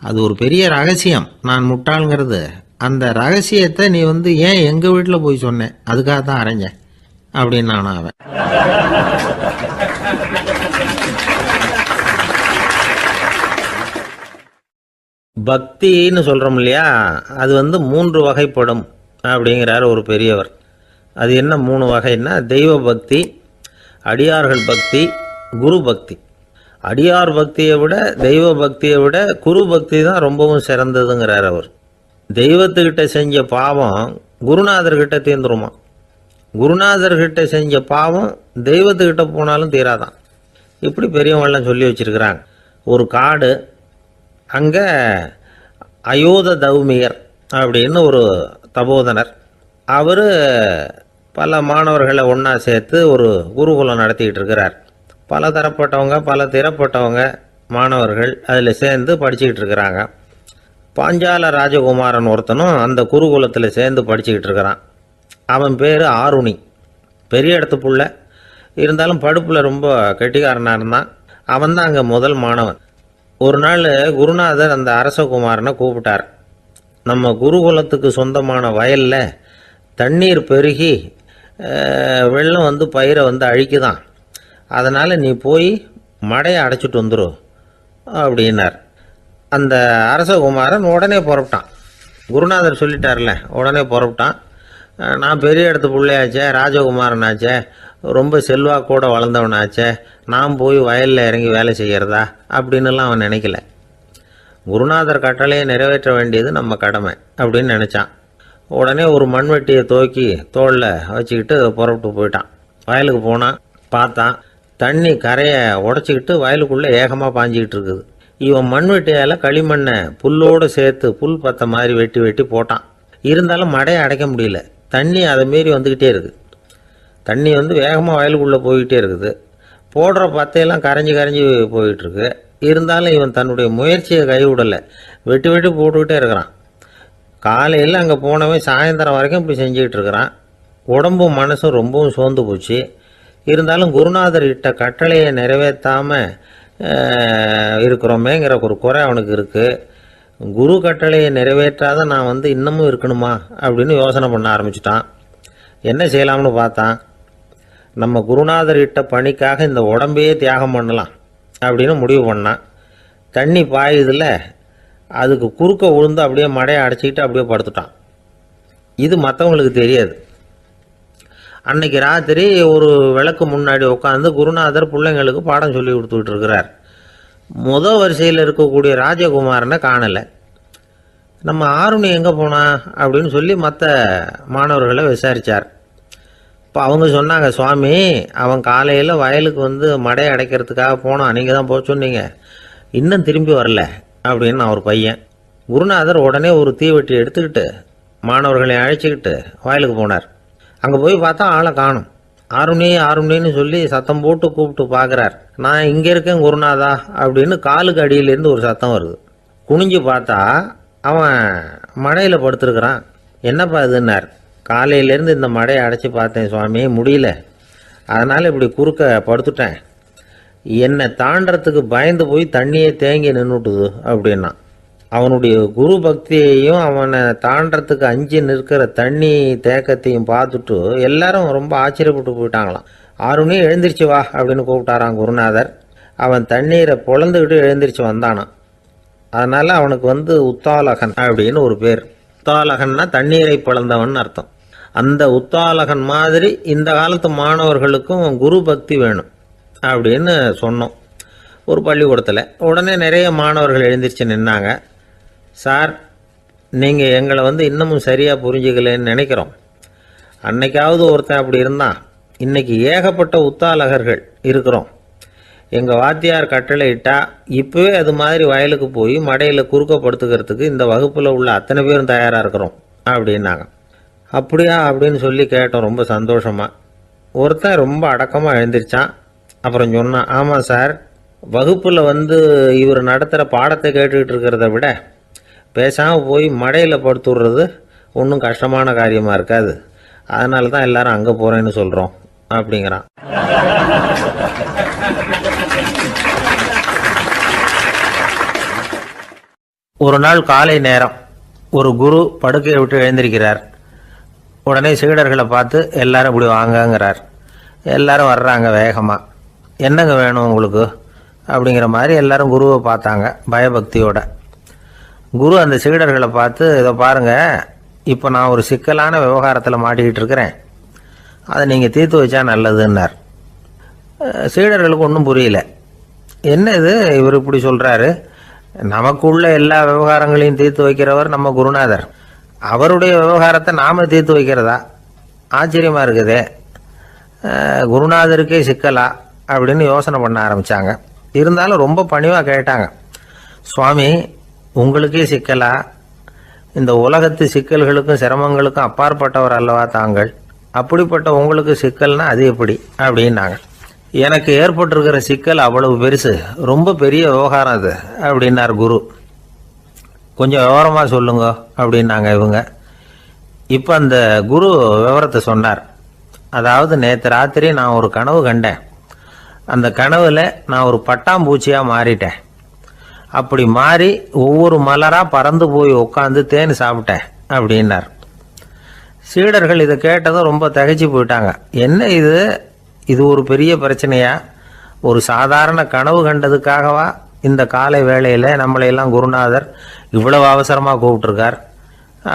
[SPEAKER 2] அது ஒரு பெரிய ரகசியம் நான் முட்டாளுங்கிறது. அந்த ரகசியத்தை நீ வந்து ஏன் எங்கள் வீட்டில் போய் சொன்னேன், அதுக்காக தான் அரைஞ்சேன் அப்படின்னு நானும் அவன். பக்தின்னு சொல்கிறோம் இல்லையா, அது வந்து 3 வகைப்படும் அப்படிங்கிறார் ஒரு பெரியவர். அது என்ன 3 வகைன்னா, தெய்வ பக்தி, அடியார்கள் பக்தி, குரு பக்தி. அடியார் பக்தியை விட, தெய்வ பக்தியை விட குரு பக்தி தான் ரொம்பவும் சிறந்ததுங்கிறார் அவர். தெய்வத்துக்கிட்ட செஞ்ச பாவம் குருநாதர்கிட்ட தீர்ந்துருமா, குருநாதர்கிட்ட செஞ்ச பாவம் தெய்வத்துக்கிட்ட போனாலும் தீராதான். இப்படி பெரியவங்களாம் சொல்லி வச்சிருக்கிறாங்க. ஒரு காடு, அங்கே அயோத தௌமியர் அப்படின்னு ஒரு தபோதனர், அவர் பல மாணவர்களை ஒன்றா சேர்த்து ஒரு குருகுலம் நடத்திக்கிட்டு இருக்கிறார். பல தரப்பட்டவங்க, பல திறப்பட்டவங்க மாணவர்கள் அதில் சேர்ந்து படிச்சுக்கிட்டு இருக்கிறாங்க. பாஞ்சால ராஜகுமாரன் ஒருத்தனும் அந்த குருகுலத்தில் சேர்ந்து படிச்சுக்கிட்டு இருக்கிறான். அவன் பேர் ஆருணி. பெரிய இடத்து புள்ள, இருந்தாலும் படுப்பில் ரொம்ப கெட்டிக்காரனாக இருந்தான். அவன் தான் அங்கே முதல் மாணவன். ஒரு நாள் குருநாதர் அந்த அரசகுமாரனை கூப்பிட்டார். நம்ம குருகுலத்துக்கு சொந்தமான வயலில் தண்ணீர் பெருகி வெள்ளம் வந்து பயிரை வந்து அழிக்குதான், அதனால் நீ போய் மடையை அடைச்சிட்டு வந்துடும் அப்படின்னார். அந்த அரசகுமாரன் உடனே புறப்பட்டான். குருநாதர் சொல்லிட்டார்ல, உடனே புறப்பட்டான். நான் பெரிய இடத்து பிள்ளையாச்சே, ராஜகுமாரனாச்சே, ரொம்ப செல்வாக்கூட வளர்ந்தவனாச்சே, நான் போய் வயலில் இறங்கி வேலை செய்கிறதா அப்படின்னுலாம் அவன் நினைக்கல. குருநாதர் கட்டளையை நிறைவேற்ற வேண்டியது நம்ம கடமை அப்படின்னு நினச்சான். உடனே ஒரு மண்வெட்டியை தூக்கி தோளில் வச்சுக்கிட்டு புறப்பட்டு போயிட்டான். வயலுக்கு போனான். பார்த்தான், தண்ணி கரையை உடச்சிக்கிட்டு வயலுக்குள்ளே ஏகமாக பாஞ்சிக்கிட்டு இருக்குது. இவன் மண்வெட்டியால் களிமண்ணை புல்லோடு சேர்த்து புல் பத்த மாதிரி வெட்டி வெட்டி போட்டான். இருந்தாலும் மடையை அடைக்க முடியல. தண்ணி அதை மீறி வந்துக்கிட்டே இருக்குது. தண்ணி வந்து வேகமாக வயலுக்குள்ளே போய்கிட்டே இருக்குது. போடுற பத்தையெல்லாம் கரைஞ்சி கரைஞ்சி போயிட்டுருக்கு. இருந்தாலும் இவன் தன்னுடைய முயற்சியை கைவிடலை. வெட்டி வெட்டி போட்டுக்கிட்டே இருக்கிறான். காலையில் அங்கே போனவன் சாயந்தரம் வரைக்கும் இப்படி செஞ்சுக்கிட்டு இருக்கிறான். உடம்பும் மனசும் ரொம்பவும் சோர்ந்து போச்சு. இருந்தாலும் குருநாதர் இட்ட கட்டளையை நிறைவேற்றாமல் இருக்கிறோமேங்கிற ஒரு குறை அவனுக்கு இருக்குது. குரு கட்டளையை நிறைவேற்றாத நான் வந்து இன்னமும் இருக்கணுமா அப்படின்னு யோசனை பண்ண ஆரம்பிச்சிட்டான். என்ன செய்யலாம்னு பார்த்தான். நம்ம குருநாதர் இட்ட பணிக்காக இந்த உடம்பையே தியாகம் பண்ணலாம் அப்படின்னு முடிவு பண்ணான். தண்ணி பாயுதில் அதுக்கு குறுக்க விழுந்து அப்படியே மடையை அடைச்சிக்கிட்டு அப்படியே படுத்துட்டான். இது மற்றவங்களுக்கு தெரியாது. அன்னைக்கு ராத்திரி ஒரு விளக்கு முன்னாடி உட்காந்து குருநாதர் பிள்ளைங்களுக்கு பாடம் சொல்லி கொடுத்துக்கிட்டு இருக்கிறார். முதல் வரிசையில் இருக்கக்கூடிய ராஜகுமாரனை காணலை. நம்ம ஆருணி எங்கே போனா அப்படின்னு சொல்லி மற்ற மாணவர்களை விசாரித்தார். இப்போ அவங்க சொன்னாங்க, சுவாமி அவன் காலையில் வயலுக்கு வந்து மடையை அடைக்கிறதுக்காக போனான், நீங்கள் தான் போக சொன்னீங்க, இன்னும் திரும்பி வரல அப்படின்னு அவர் பையன். குருநாதர் உடனே ஒரு தீவெட்டி எடுத்துக்கிட்டு மாணவர்களை அழைச்சிக்கிட்டு வயலுக்கு போனார். அங்கே போய் பார்த்தா ஆளை காணும். ஆருணி ஆருணின்னு சொல்லி சத்தம் போட்டு கூப்பிட்டு பார்க்குறார். நான் இங்கே இருக்கேன் குருநாதா அப்படின்னு காலுக்கு அடியிலேருந்து ஒரு சத்தம் வருது. குனிஞ்சு பார்த்தா அவன் மடையில் படுத்துருக்கிறான். என்னப்பா இதுன்னார். காலையிலேருந்து இந்த மடையை அடைச்சி பார்த்தேன் சுவாமி, முடியல, அதனால் இப்படி குறுக்க படுத்துட்டேன். என்னை தாண்டறதுக்கு பயந்து போய் தண்ணியே தேங்கி நின்றுட்டுது அப்படின்னா. அவனுடைய குரு பக்தியையும் அவனை தாண்டறதுக்கு அஞ்சு நிற்கிற தண்ணி தேக்கத்தையும் பார்த்துட்டு எல்லாரும் ரொம்ப ஆச்சரியப்பட்டு போயிட்டாங்களாம். ஆருணி எழுந்திரிச்சு வா அப்படின்னு கூப்பிட்டாரான் குருநாதர். அவன் தண்ணீரை பொழந்துக்கிட்டு எழுந்திரிச்சு வந்தானான். அதனால் அவனுக்கு வந்து உத்தாலகன் அப்படின்னு ஒரு பேர். உத்தாலகன்னா தண்ணீரை பிளந்தவன் அர்த்தம். அந்த உத்தாலகன் மாதிரி இந்த காலத்து மாணவர்களுக்கும் குரு பக்தி வேணும் அப்படின்னு சொன்னோம் ஒரு பள்ளிக்கூடத்தில். உடனே நிறைய மாணவர்கள் எழுந்திரிச்சு நின்னாங்க. சார், நீங்கள் எங்களை வந்து இன்னமும் சரியாக புரிஞ்சுக்கலன்னு நினைக்கிறோம். அன்னைக்காவது ஒருத்தன் அப்படி இருந்தான், இன்றைக்கி ஏகப்பட்ட உத்தாலகர்கள் இருக்கிறோம். எங்கள் வாத்தியார் கட்டளை இட்டால் இப்போவே அது மாதிரி வயலுக்கு போய் மடையில் குறுக்கப்படுத்துக்கிறதுக்கு இந்த வகுப்பில் உள்ள அத்தனை பேரும் தயாராக இருக்கிறோம் அப்படின்னாங்க. அப்படியா அப்படின்னு சொல்லி கேட்டோம் ரொம்ப சந்தோஷமாக. ஒருத்தன் ரொம்ப அடக்கமாக எழுந்திரிச்சான். அப்புறம் சொன்னான், ஆமாம் சார், வகுப்பில் வந்து இவர் நடத்துகிற பாடத்தை கேட்டுக்கிட்டு இருக்கிறத விட பேசாமல் போய் மடையில் படுத்துடுறது ஒன்றும் கஷ்டமான காரியமாக இருக்காது, அதனால தான் எல்லாரும் அங்கே போகிறேன்னு சொல்கிறோம் அப்படிங்கிறான். ஒரு நாள் காலை நேரம் ஒரு குரு படுக்கையை விட்டு எழுந்திருக்கிறார். உடனே சீடர்களை பார்த்து எல்லாரும் இப்படி வாங்கங்கிறார். எல்லாரும் வர்றாங்க வேகமாக. என்னங்க வேணும் உங்களுக்கு அப்படிங்கிற மாதிரி எல்லாரும் குருவை பார்த்தாங்க பயபக்தியோட. குரு அந்த சீடர்களை பார்த்து, இதை பாருங்கள், இப்போ நான் ஒரு சிக்கலான விவகாரத்தில் மாட்டிக்கிட்டு இருக்கிறேன், அதை நீங்கள் தீர்த்து வச்சா நல்லதுன்னார். சீடர்களுக்கு ஒன்றும் புரியல. என்ன இது இவர் இப்படி சொல்கிறாரு, நமக்குள்ள எல்லா விவகாரங்களையும் தீர்த்து வைக்கிறவர் நம்ம குருநாதர், அவருடைய விவகாரத்தை நாம் தீர்த்து வைக்கிறதா, ஆச்சரியமாக இருக்குதே, குருநாதருக்கே சிக்கலா அப்படின்னு யோசனை பண்ண ஆரம்பித்தாங்க. இருந்தாலும் ரொம்ப பணிவாக கேட்டாங்க, சுவாமி உங்களுக்கே சிக்கலா, இந்த உலகத்து சிக்கல்களுக்கும் சிரமங்களுக்கும் அப்பாற்பட்டவர் அல்லவா தாங்கள், அப்படிப்பட்ட உங்களுக்கு சிக்கல்னா அது எப்படி அப்படின்னாங்க. எனக்கு ஏற்பட்டிருக்கிற சிக்கல் அவ்வளவு பெருசு, ரொம்ப பெரிய விவகாரம் அது அப்படின்னார் குரு. கொஞ்சம் விவரமாக சொல்லுங்க அப்படின்னாங்க இவங்க. இப்போ அந்த குரு விவரத்தை சொன்னார். அதாவது நேற்று ராத்திரி நான் ஒரு கனவு கண்டேன். அந்த கனவில் நான் ஒரு பட்டாம்பூச்சியாக மாறிட்டேன். அப்படி மாறி ஒவ்வொரு மலராக பறந்து போய் உட்காந்து தேன் சாப்பிட்டேன் அப்படின்னார். சீடர்கள் இதை கேட்டதும் ரொம்ப திகைச்சு போயிட்டாங்க. என்ன இது, இது ஒரு பெரிய பிரச்சனையா, ஒரு சாதாரண கனவு கண்டதுக்காகவா இந்த காலை வேளையில் நம்மளையெல்லாம் குருநாதர் இவ்வளவு அவசரமாக கூப்பிட்டுருக்கார்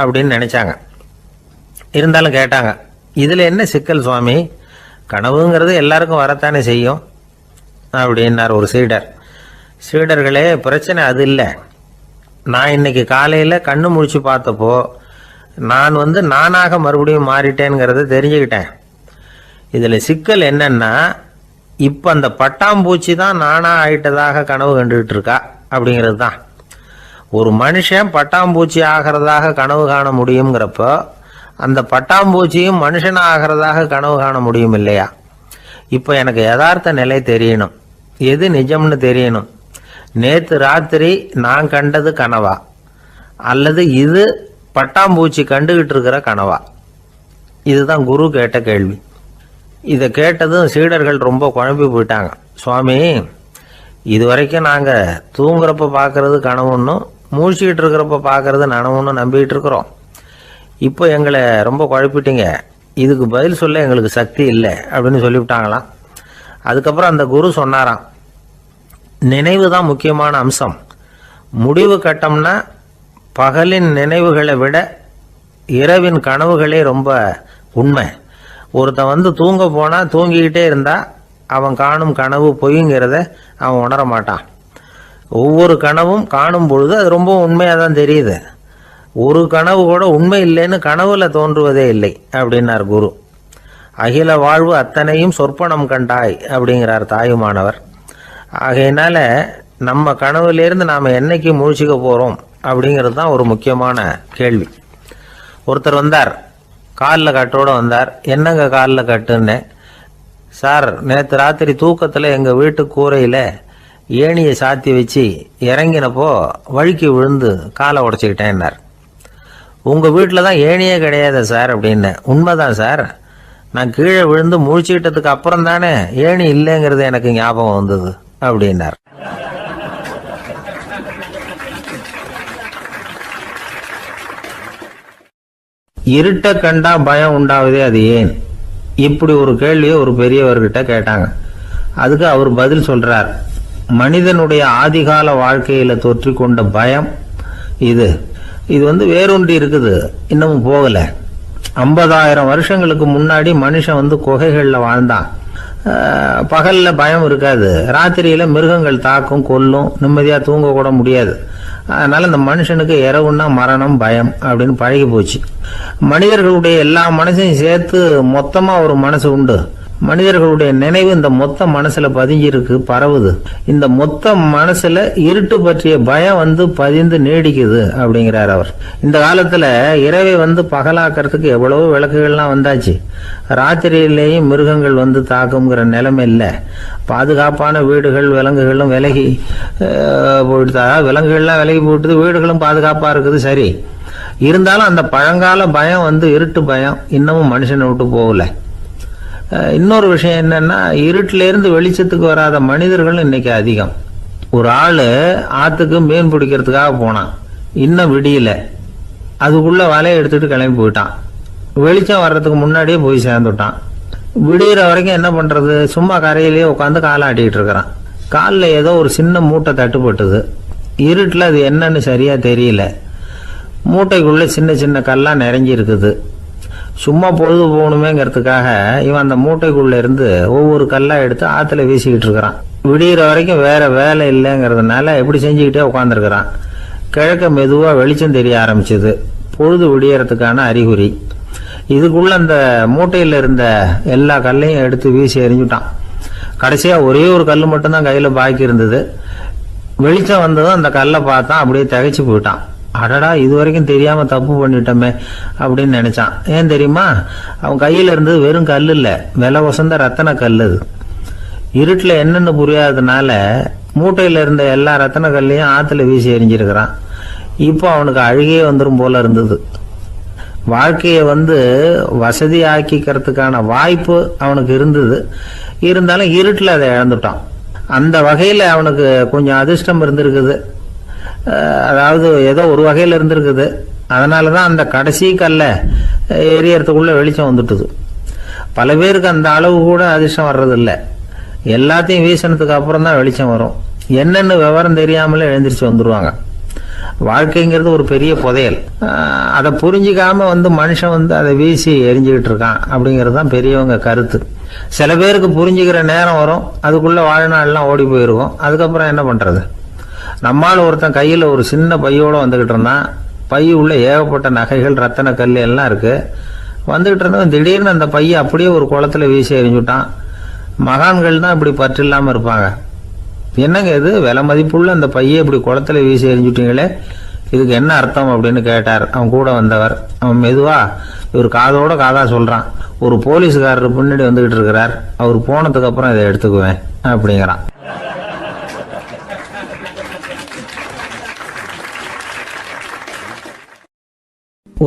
[SPEAKER 2] அப்படின்னு நினச்சாங்க. இருந்தாலும் கேட்டாங்க, இதில் என்ன சிக்கல் சுவாமி, கனவுங்கிறது எல்லாருக்கும் வரத்தானே செய்யும் அப்படின்னார் ஒரு சீடர். சீடர்களே, பிரச்சனை அது இல்லை. நான் இன்னைக்கு காலையில் கண்ணு முழிச்சு பார்த்தப்போ நான் நானாக மறுபடியும் மாறிட்டேங்கிறத தெரிஞ்சுக்கிட்டேன். இதில் சிக்கல் என்னன்னா, இப்போ அந்த பட்டாம்பூச்சி தான் நானாக ஆயிட்டதாக கனவு கண்டுகிட்டு இருக்கா அப்படிங்கிறது தான். ஒரு மனுஷன் பட்டாம்பூச்சி ஆகிறதாக கனவு காண முடியுங்கிறப்போ அந்த பட்டாம்பூச்சியும் மனுஷனாக ஆகிறதாக கனவு காண முடியும் இல்லையா? இப்போ எனக்கு யதார்த்த நிலை தெரியணும், எது நிஜம்னு தெரியணும். நேற்று ராத்திரி நான் கண்டது கனவா, அல்லது இது பட்டாம்பூச்சி கண்டுகிட்டு இருக்கிற கனவா? இதுதான் குரு கேட்ட கேள்வி. இதை கேட்டதும் சீடர்கள் ரொம்ப குழம்பி போயிட்டாங்க. சுவாமி, இது வரைக்கும் நாங்கள் தூங்குறப்ப பார்க்கறது கனவுன்னும் மூழ்கிட்டு இருக்கிறப்ப பார்க்கறது நனவுன்னு நம்பிக்கிட்டு இருக்கிறோம். இப்போ எங்களை ரொம்ப குழப்பிட்டீங்க, இதுக்கு பதில் சொல்ல எங்களுக்கு சக்தி இல்லை அப்படின்னு சொல்லிவிட்டாங்களாம். அதுக்கப்புறம் அந்த குரு சொன்னாராம், நினைவு தான் முக்கியமான அம்சம். முடிவு கட்டம்னா பகலின் நினைவுகளை விட இரவின் கனவுகளே ரொம்ப உண்மை. ஒருத்தன் தூங்க போனால் தூங்கிக்கிட்டே இருந்தால் அவன் காணும் கனவு பொய்ங்கிறத அவன் உணர மாட்டான். ஒவ்வொரு கனவும் காணும் பொழுது அது ரொம்ப உண்மையாக தான் தெரியுது. ஒரு கனவு கூட உண்மை இல்லைன்னு கனவுல தோன்றுவதே இல்லை அப்படின்னார் குரு. அகில வாழ்வு அத்தனையும் சொற்பனம் கண்டாய் அப்படிங்கிறார் தாயுமானவர். ஆகையினால நம்ம கனவுலேருந்து நாம் என்னைக்கு முழிச்சிக்க போகிறோம் அப்படிங்கிறது தான் ஒரு முக்கியமான கேள்வி. ஒருத்தர் வந்தார், காலில் கட்டோடு வந்தார். என்னங்க காலில் கட்டுன்னு? சார், நேற்று ராத்திரி தூக்கத்தில் எங்கள் வீட்டு கூரையில் ஏணியை சாத்தி வச்சு இறங்கினப்போ வழுக்கி விழுந்து காலை உடச்சிக்கிட்டேன்னார். உங்கள் வீட்டில் தான் ஏணியே கிடையாது சார் அப்படின்னு. உண்மைதான் சார், நான் கீழே விழுந்து முழிச்சுக்கிட்டதுக்கு அப்புறம் தானே ஏணி இல்லைங்கிறது எனக்கு ஞாபகம் வந்தது அப்படின்னார். இருட்ட கண்டா பயம் உண்டாவதே அது ஏன்? இப்படி ஒரு கேள்வியை ஒரு பெரியவர்கிட்ட கேட்டாங்க. அதுக்கு அவர் பதில் சொல்றார், மனிதனுடைய ஆதிகால வாழ்க்கையில தொற்றிக்கொண்ட பயம் இது வேரூன்றி இருக்குது, இன்னமும் போகல. 50,000 வருஷங்களுக்கு முன்னாடி மனுஷன் குகைகள்ல வாழ்ந்தான். பகல்ல பயம் இருக்காது, ராத்திரியில மிருகங்கள் தாக்கும் கொல்லும், நிம்மதியா தூங்க கூட முடியாது. அதனால இந்த மனுஷனுக்கு இரவுன்னா மரணம் பயம் அப்படின்னு பழகி போச்சு. மனிதர்களுடைய எல்லா மனசையும் சேர்த்து மொத்தமா ஒரு மனசு உண்டு. மனிதர்களுடைய நினைவு இந்த மொத்த மனசுல பதிஞ்சிருக்கு, பரவுது. இந்த மொத்த மனசுல இருட்டு பற்றிய பயம் பதிந்து நீடிக்குது அப்படிங்கிறார் அவர். இந்த காலத்துல இரவை பகலாக்கிறதுக்கு எவ்வளவோ விளக்குகள்லாம் வந்தாச்சு. ராத்திரியிலேயும் மிருகங்கள் தாக்குங்கிற நிலைமை இல்லை. பாதுகாப்பான வீடுகள் விலங்குகளும் விலகி போயிட்டு, விலங்குகள்லாம் விலகி போயிட்டு, வீடுகளும் பாதுகாப்பா இருக்குது. சரி, இருந்தாலும் அந்த பழங்கால பயம் இருட்டு பயம் இன்னமும் மனுஷனை விட்டு போகல. இன்னொரு விஷயம் என்னன்னா, இருட்டில இருந்து வெளிச்சத்துக்கு வராத மனிதர்கள் இன்னைக்கு அதிகம். ஒரு ஆளு ஆத்துக்கு மீன் பிடிக்கிறதுக்காக போனான், இன்னும் விடியல. அதுக்குள்ள வலையை எடுத்துட்டு கிளம்பி போயிட்டான். வெளிச்சம் வர்றதுக்கு முன்னாடியே போய் சேர்ந்துட்டான். விடிகிற வரைக்கும் என்ன பண்றது, சும்மா கரையிலேயே உட்காந்து காலை ஆட்டிக்கிட்டு இருக்கிறான். காலில் ஏதோ ஒரு சின்ன மூட்டை தட்டுப்பட்டுது. இருட்டில் அது என்னன்னு சரியா தெரியல. மூட்டைக்குள்ள சின்ன சின்ன கல்லாம் நிறைஞ்சி இருக்குது. சும்மா பொழுது போகணுமேங்கிறதுக்காக இவன் அந்த மூட்டைக்குள்ள இருந்து ஒவ்வொரு கல்லா எடுத்து ஆத்துல வீசிக்கிட்டு இருக்கிறான். விடிகிற வரைக்கும் வேற வேலை இல்லைங்கிறதுனால இப்படி செஞ்சுக்கிட்டே உட்காந்துருக்கிறான். கிழக்க மெதுவா வெளிச்சம் தெரிய ஆரம்பிச்சது. பொழுது விடியறதுக்கான அறிகுறி. இதுக்குள்ள அந்த மூட்டையில இருந்த எல்லா கல்லையும் எடுத்து வீசி எறிஞ்சுட்டான். கடைசியா ஒரே ஒரு கல் மட்டும்தான் கையில பாக்கி இருந்தது. வெளிச்சம் வந்ததும் அந்த கல்லை பார்த்தான். அப்படியே திகைச்சு போயிட்டான். அடடா, இது வரைக்கும் தெரியாம தப்பு பண்ணிட்டோமே அப்படின்னு நினைச்சான். ஏன் தெரியுமா? அவன் கையில இருந்தது வெறும் கல் இல்ல, விலை வசந்த ரத்தன கல். அது இருட்டுல என்னன்னு புரியாததுனால மூட்டையில இருந்த எல்லா ரத்தன கல்லையும் ஆத்துல வீசி எறிஞ்சிருக்கிறான். இப்போ அவனுக்கு அழுகையே வந்துடும் போல இருந்தது. வாழ்க்கையை வசதி ஆக்கிக்கிறதுக்கான வாய்ப்பு அவனுக்கு இருந்தது. இருந்தாலும் இருட்டில் அதை இழந்துட்டான். அந்த வகையில் அவனுக்கு கொஞ்சம் அதிர்ஷ்டம் இருந்திருக்குது. அதாவது ஏதோ ஒரு வகையில் இருந்திருக்குது. அதனால தான் அந்த கடைசி கல்லை எரியறதுக்குள்ள வெளிச்சம் வந்துட்டுது. பல பேருக்கு அந்த அளவு கூட அதிர்ஷ்டம் வர்றதில்லை. எல்லாத்தையும் வீசினதுக்கு அப்புறம் தான் வெளிச்சம் வரும். என்னென்னு விவரம் தெரியாமலே எழுந்திரிச்சு வந்துடுவாங்க. வாழ்க்கைங்கிறது ஒரு பெரிய புதையல். அதை புரிஞ்சிக்காம மனுஷன் அதை வீசி எரிஞ்சுக்கிட்டு இருக்கான் அப்படிங்கிறது தான் பெரியவங்க கருத்து. சில பேருக்கு புரிஞ்சுக்கிற நேரம் வரும், அதுக்குள்ள வாழ்நாள்லாம் ஓடி போயிருக்கும். அதுக்கப்புறம் என்ன பண்றது? நம்மால் ஒருத்தன் கையில் ஒரு சின்ன பையோட வந்துகிட்டு இருந்தான். பை உள்ள ஏகப்பட்ட நகைகள், ரத்தன கல் எல்லாம் இருக்கு. வந்துகிட்டு இருந்தவன் திடீர்னு அந்த பையை அப்படியே ஒரு குளத்துல வீசி எறிஞ்சுட்டான். மகான்கள் தான் இப்படி பற்று இல்லாம இருப்பாங்க. என்னங்க இது, விலை மதிப்புள்ள அந்த பையை இப்படி குளத்துல வீசி எறிஞ்சுட்டீங்களே, இதுக்கு என்ன அர்த்தம் அப்படின்னு கேட்டார் அவன் கூட வந்தவர். அவன் மெதுவா இவர் காதோட காதா சொல்றான், ஒரு போலீஸ்காரர் பின்னாடி வந்துகிட்டு இருக்கிறார், அவர் போனதுக்கு அப்புறம் இதை எடுத்துக்குவேன் அப்படிங்கிறான்.